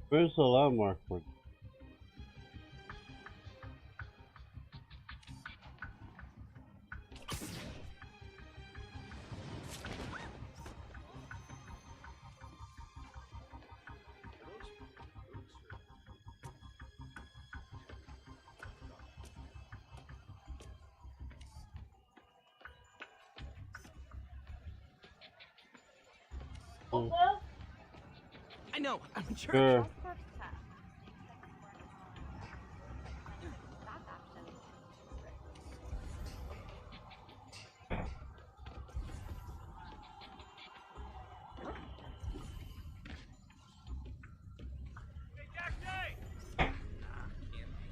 Where's the landmark for? I know, I'm sure. Sure.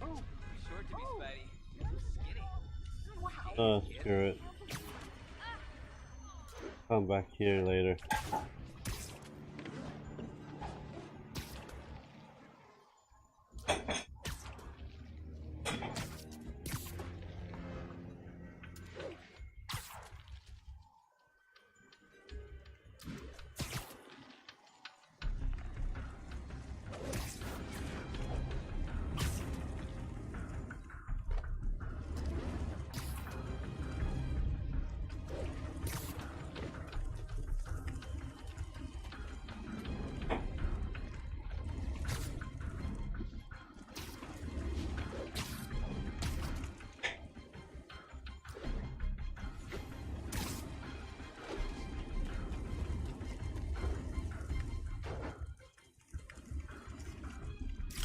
Oh, short to be Spidey. You're so skinny. Oh, screw it. Come back here later.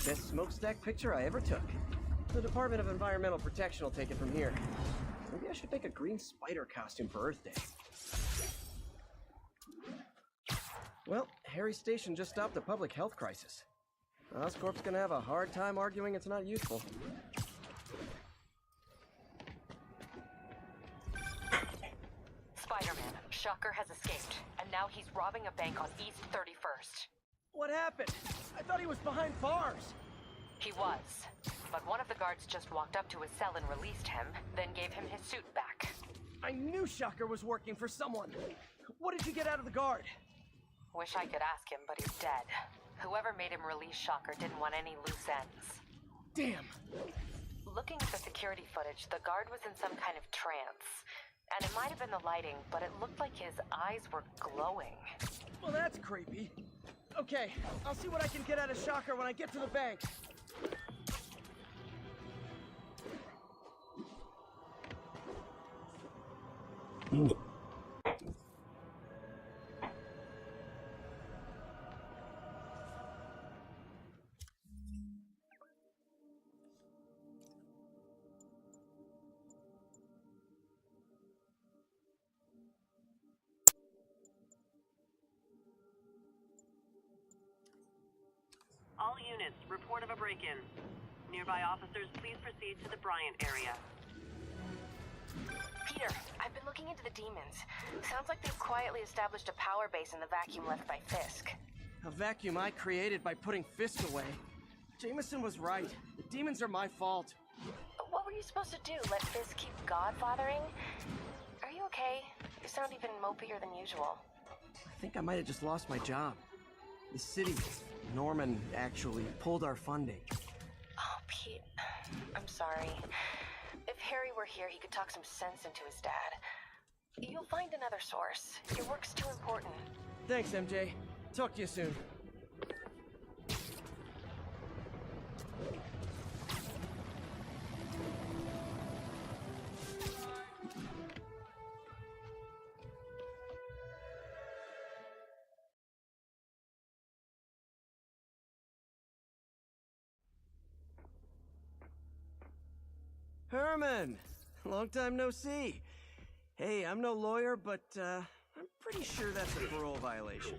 Best smokestack picture I ever took. The Department of Environmental Protection will take it from here. Maybe I should make a green spider costume for Earth Day. Well, Harry Station just stopped a public health crisis. Oscorp's gonna have a hard time arguing it's not useful. Spider-Man, Shocker has escaped, and now he's robbing a bank on East 31st. What happened? I thought he was behind bars. He was, but one of the guards just walked up to his cell and released him, then gave him his suit back. I knew Shocker was working for someone. What did you get out of the guard? Wish I could ask him, but he's dead. Whoever made him release Shocker didn't want any loose ends. Damn. Looking at the security footage, the guard was in some kind of trance. And it might have been the lighting, but it looked like his eyes were glowing. Well, that's creepy. Okay, I'll see what I can get out of Shocker when I get to the bank. units, report of a break-in. Nearby officers, please proceed to the Bryant area. Peter, I've been looking into the demons. Sounds like they've quietly established a power base in the vacuum left by Fisk. A vacuum I created by putting Fisk away. Jameson was right. The demons are my fault. What were you supposed to do? Let Fisk keep godfathering? Are you okay? You sound even mopier than usual. I think I might have just lost my job. The city, Norman, actually pulled our funding. Oh, Pete. I'm sorry. If Harry were here, he could talk some sense into his dad. You'll find another source. Your work's too important. Thanks, MJ. Talk to you soon. Herman! Long time no see. Hey, I'm no lawyer, but, I'm pretty sure that's a parole violation.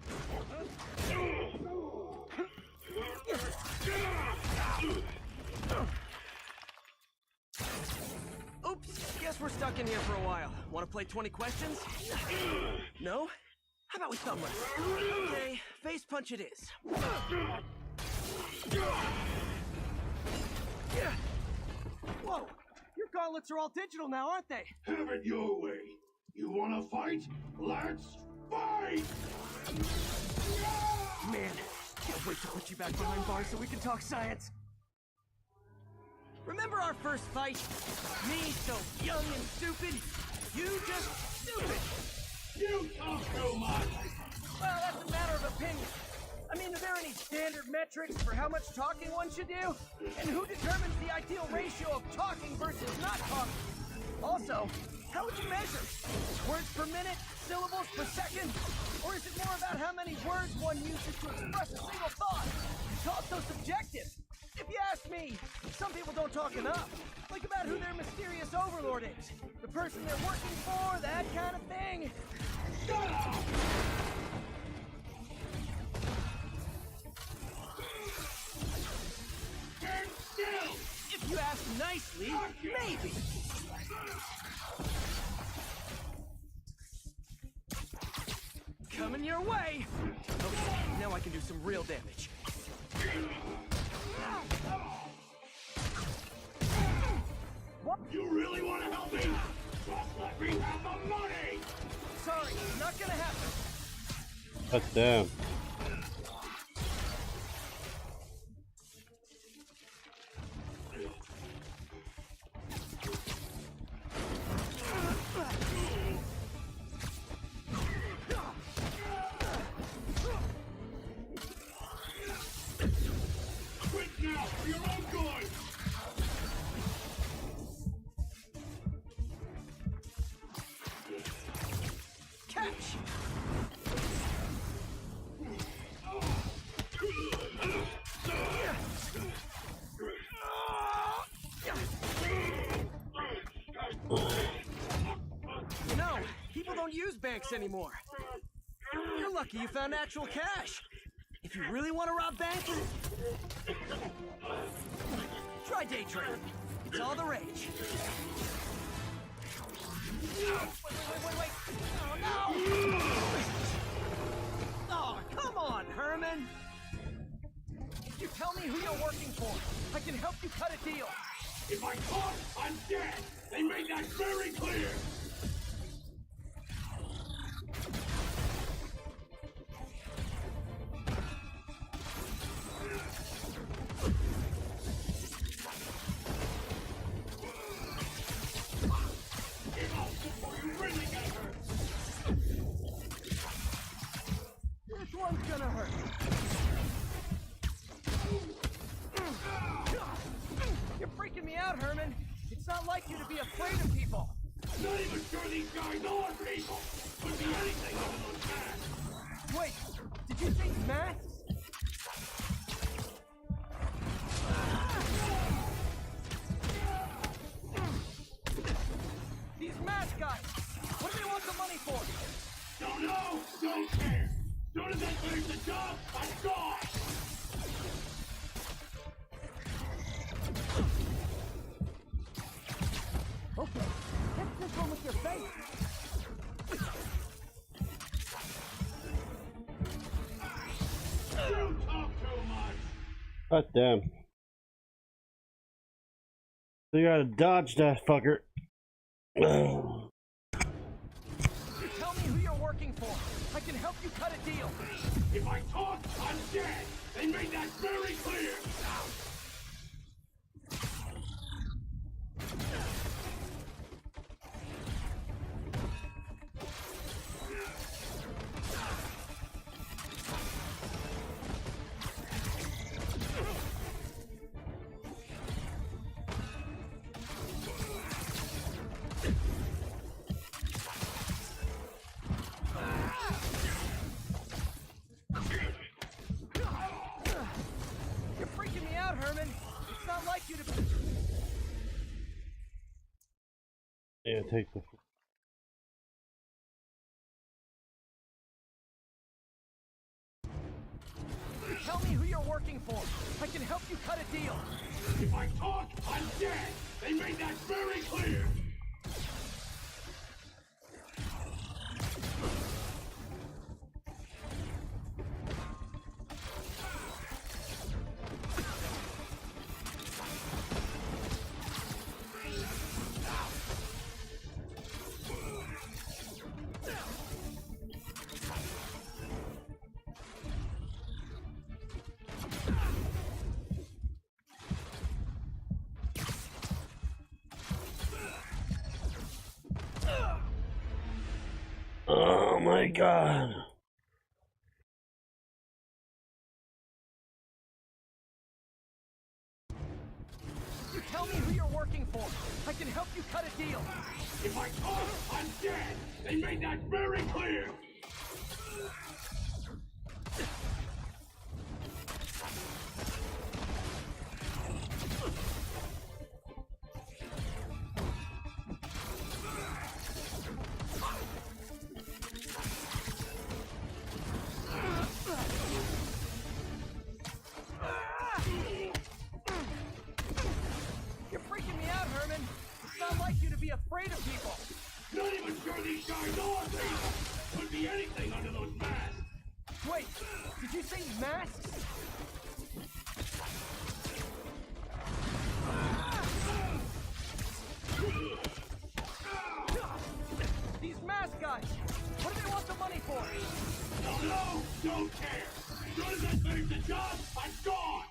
Oops, guess we're stuck in here for a while. Want to play 20 questions? No? How about we thumb wrestle? Okay, face punch it is. Whoa! Your gauntlets are all digital now, aren't they? Have it your way. You wanna fight? Let's fight! Man, can't wait to put you back behind bars so we can talk science. Remember our first fight? Me so young and stupid, you just stupid. You talk too much. Well, that's a matter of opinion. I mean, are there any standard metrics for how much talking one should do? And who determines the ideal ratio of talking versus not talking? Also, how would you measure? Words per minute? Syllables per second? Or is it more about how many words one uses to express a single thought? It's also subjective. If you ask me, some people don't talk enough. Like about who their mysterious overlord is. The person they're working for, that kind of thing. Shut up! If you ask nicely, maybe. Coming your way. Okay, now I can do some real damage. What? You really want to help me? Just let me have the money! Sorry, not gonna happen. That's damn. No, people don't use banks anymore. You're lucky you found actual cash. If you really want to rob banks, try day trading. It's all the rage. Wait. Oh, no! Oh, come on, Herman. If you tell me who you're working for, I can help you cut a deal. If I talk, I'm dead! They made that very clear! Give up before you really get hurt! This one's gonna hurt. You're freaking me out, Herman. It's not like you to be afraid of people. I'm not even sure these guys are people. Could be anything other than that. Wait, did you think math? These math guys, what do they want the money for? Don't know, don't care. As soon as I finish the job, I'm gone. God damn. So you gotta dodge that fucker. Tell me who you're working for. I can help you cut a deal. If I talk, I'm dead. They made that very clear. You're freaking me out, Herman. It's not like you to... Yeah, take the... Tell me who you're working for. I can help you cut a deal. If I talk, I'm dead. They made that very clear. Oh my god. Tell me who you're working for. I can help you cut a deal. If I talk, I'm dead. They made that very clear. You're freaking me out, Herman. It's not like you to be afraid of people. Not even sure these guys are people. Could be anything under those masks. Wait, did you say masks? These mask guys, what do they want the money for? Don't know, don't care. As soon as I finish the job, I'm gone.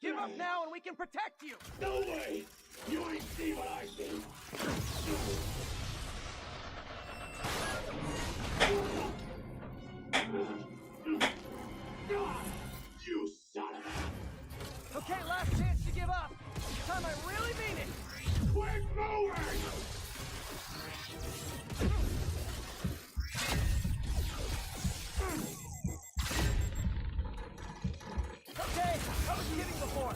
Give up now and we can protect you! No way! You ain't see what I see! You son of a... Okay, last chance to give up. This time I really mean it. Quit moving! Okay, I was kidding before.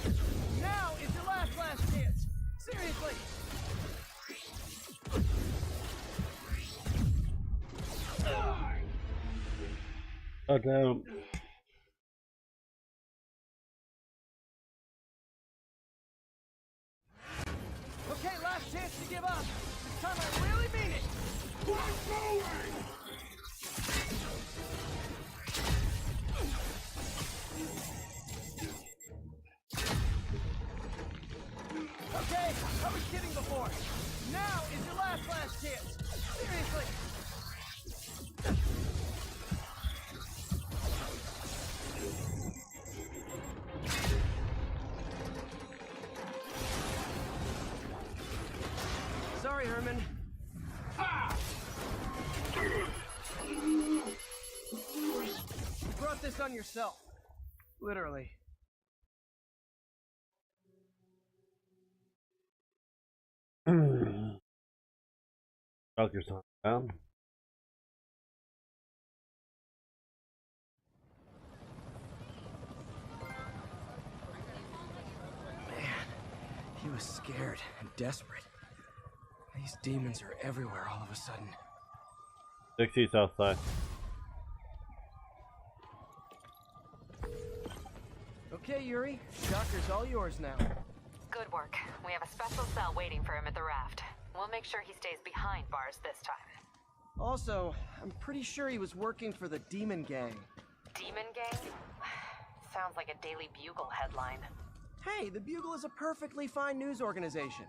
Now is your last chance. Seriously. Oh damn. Okay, last chance to give up. This time I really mean it. Quit moving! Okay, I was kidding before. Now is your last chance. Seriously. Sorry, Herman. You brought this on yourself. Literally. Fuck yourself down. was scared and desperate. These demons are everywhere all of a sudden. 60 outside. Okay, Yuri. Shocker's all yours now. Good work. We have a special cell waiting for him at the raft. We'll make sure he stays behind bars this time. Also, I'm pretty sure he was working for the Demon Gang. Demon Gang? Sounds like a Daily Bugle headline. Hey, the Bugle is a perfectly fine news organization.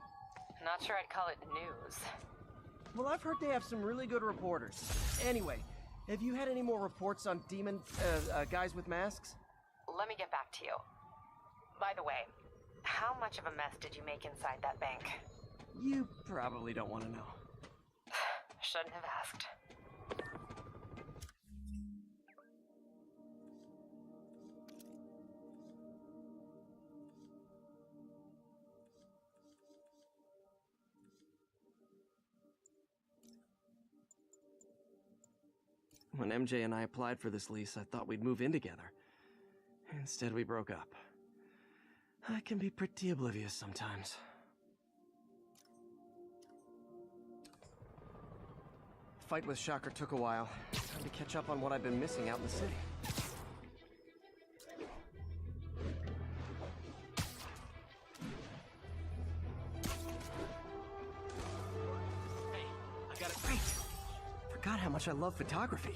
Not sure I'd call it news. Well, I've heard they have some really good reporters. Anyway, have you had any more reports on demon, guys with masks? Let me get back to you. By the way, how much of a mess did you make inside that bank? You probably don't want to know. Shouldn't have asked. When MJ and I applied for this lease, I thought we'd move in together. Instead, we broke up. I can be pretty oblivious sometimes. Fight with Shocker took a while. Time to catch up on what I've been missing out in the city. Hey, I got it right. Forgot how much I love photography.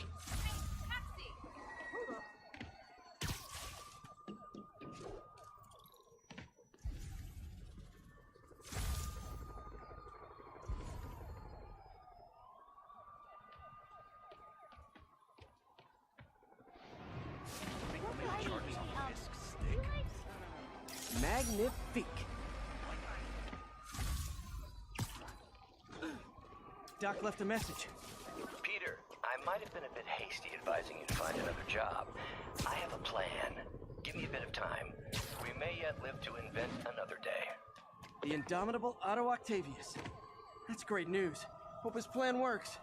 Magnifique. Doc left a message. Peter, I might have been a bit hasty advising you to find another job. I have a plan. Give me a bit of time. We may yet live to invent another day. The indomitable Otto Octavius. That's great news. Hope his plan works.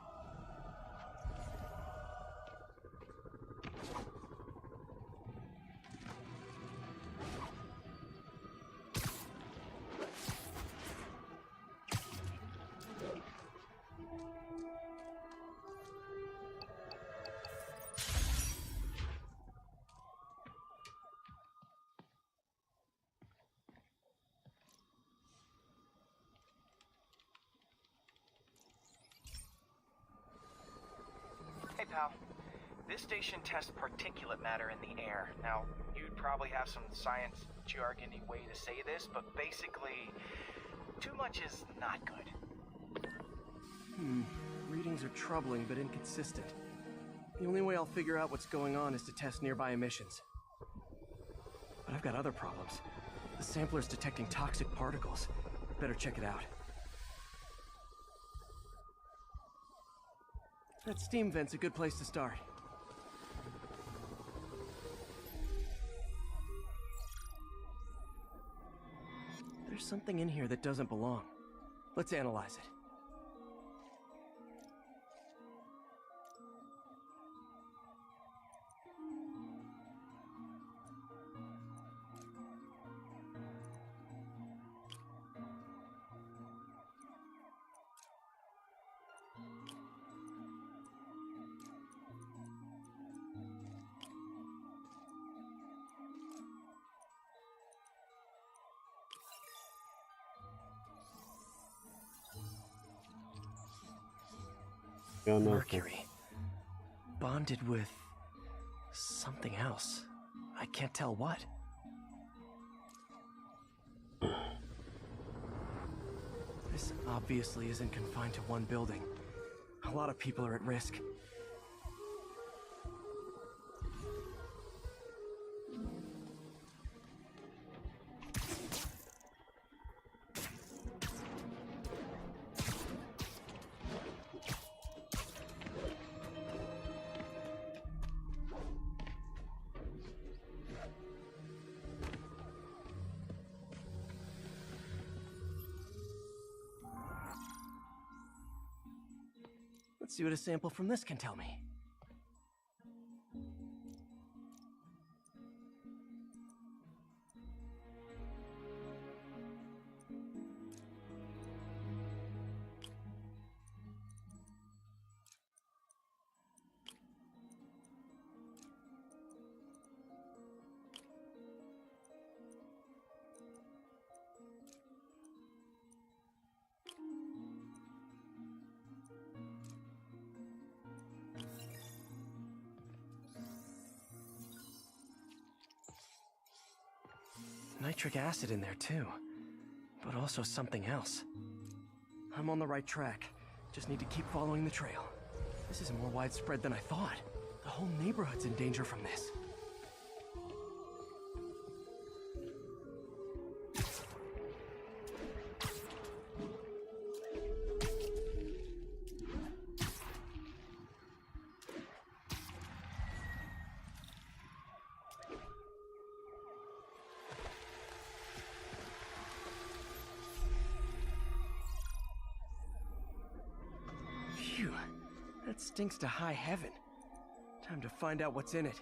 Hey, pal. This station tests particulate matter in the air. Now, you'd probably have some science jargony way to say this, but basically, too much is not good. Readings are troubling but inconsistent. The only way I'll figure out what's going on is to test nearby emissions. But I've got other problems. The sampler's detecting toxic particles. Better check it out. That steam vent's a good place to start. There's something in here that doesn't belong. Let's analyze it. Mercury. Bonded with something else. I can't tell what. This obviously isn't confined to one building. A lot of people are at risk. Let's see what a sample from this can tell me. nitric acid in there too, but also something else. I'm on the right track. Just need to keep following the trail. This is more widespread than I thought. The whole neighborhood's in danger from this. Phew, that stinks to high heaven. Time to find out what's in it.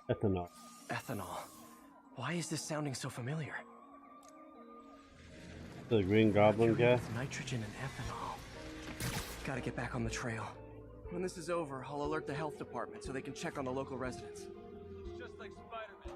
Ethanol. Ethanol. Why is this sounding so familiar? The Green Goblin guy? With nitrogen and ethanol. Gotta get back on the trail. When this is over, I'll alert the health department so they can check on the local residents. Just like Spider-Man.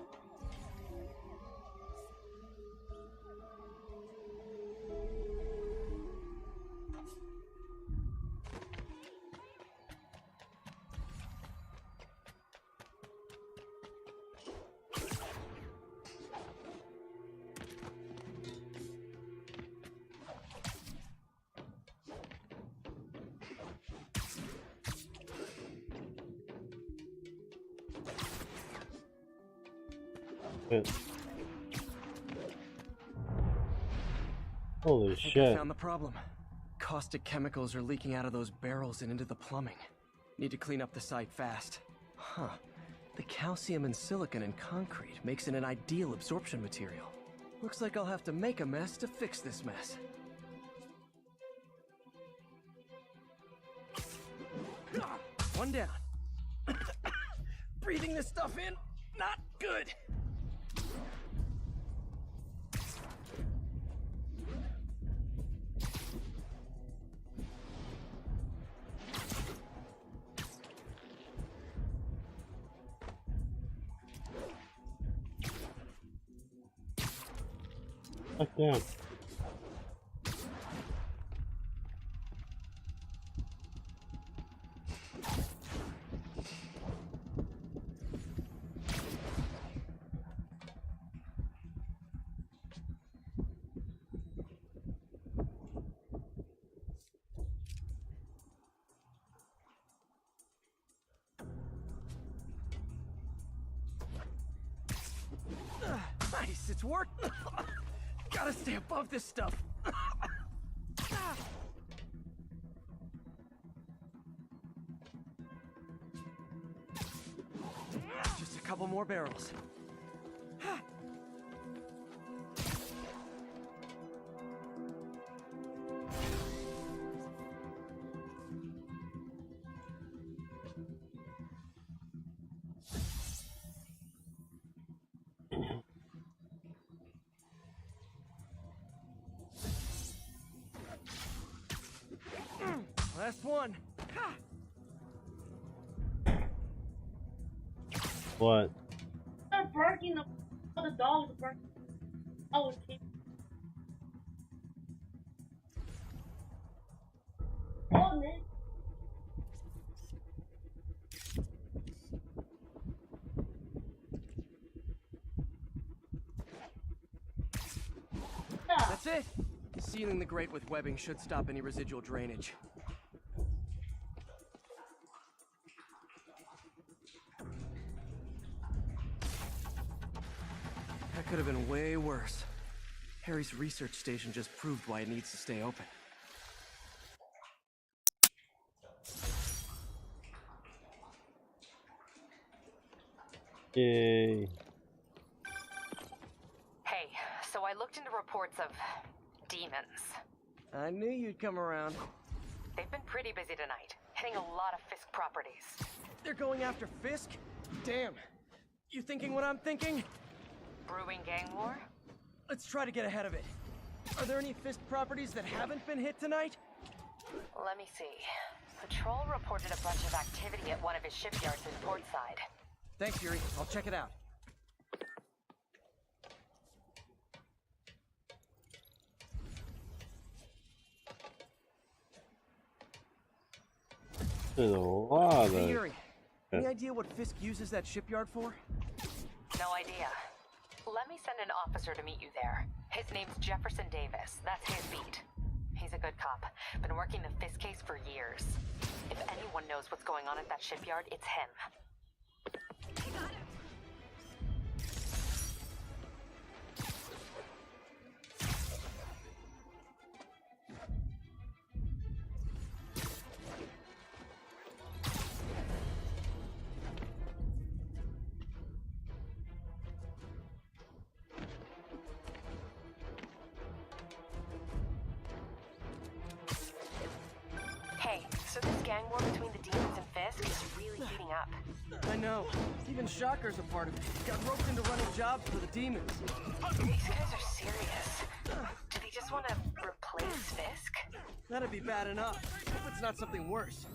Holy I shit. found the problem. Caustic chemicals are leaking out of those barrels and into the plumbing. Need to clean up the site fast. Huh. The calcium and silicon in concrete makes it an ideal absorption material. Looks like I'll have to make a mess to fix this mess. One down. Breathing this stuff in, not good. Fuck down. Nice, it's worked. Gotta stay above this stuff. Just a couple more barrels. Last one. What? They're barking. The dogs are barking. Oh, okay. Oh, man. That's it. Sealing the grate with webbing should stop any residual drainage. That could have been way worse. Harry's research station just proved why it needs to stay open. Yay. Hey, so I looked into reports of demons. I knew you'd come around. They've been pretty busy tonight, hitting a lot of Fisk properties. They're going after Fisk? Damn. You thinking what I'm thinking? Brewing gang war? Let's try to get ahead of it. Are there any Fisk properties that haven't been hit tonight? Let me see. Patrol reported a bunch of activity at one of his shipyards in Portside. Thanks, Yuri. I'll check it out. There's a lot of... Hey, Yuri. Any idea what Fisk uses that shipyard for? No idea. Let me send an officer to meet you there. His name's Jefferson Davis. That's his beat. He's a good cop. Been working the Fisk case for years. If anyone knows what's going on at that shipyard, it's him. Hey, so this gang war between the demons and Fisk is really heating up. I know. Even Shocker's a part of it. Got roped into running jobs for the demons. These guys are serious. Do they just want to replace Fisk? That'd be bad enough. Hope it's not something worse.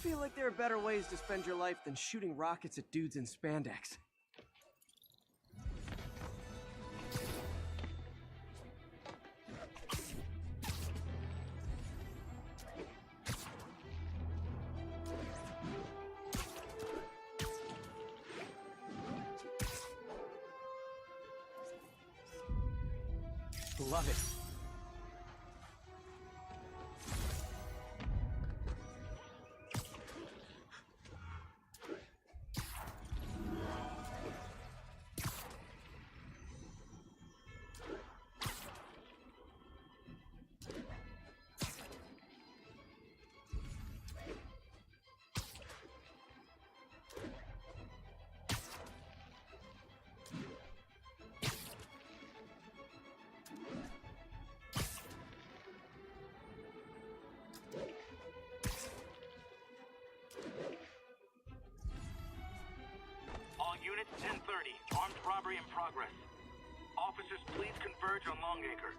I feel like there are better ways to spend your life than shooting rockets at dudes in spandex. Love it. Unit 1030, armed robbery in progress. Officers, please converge on Longacre.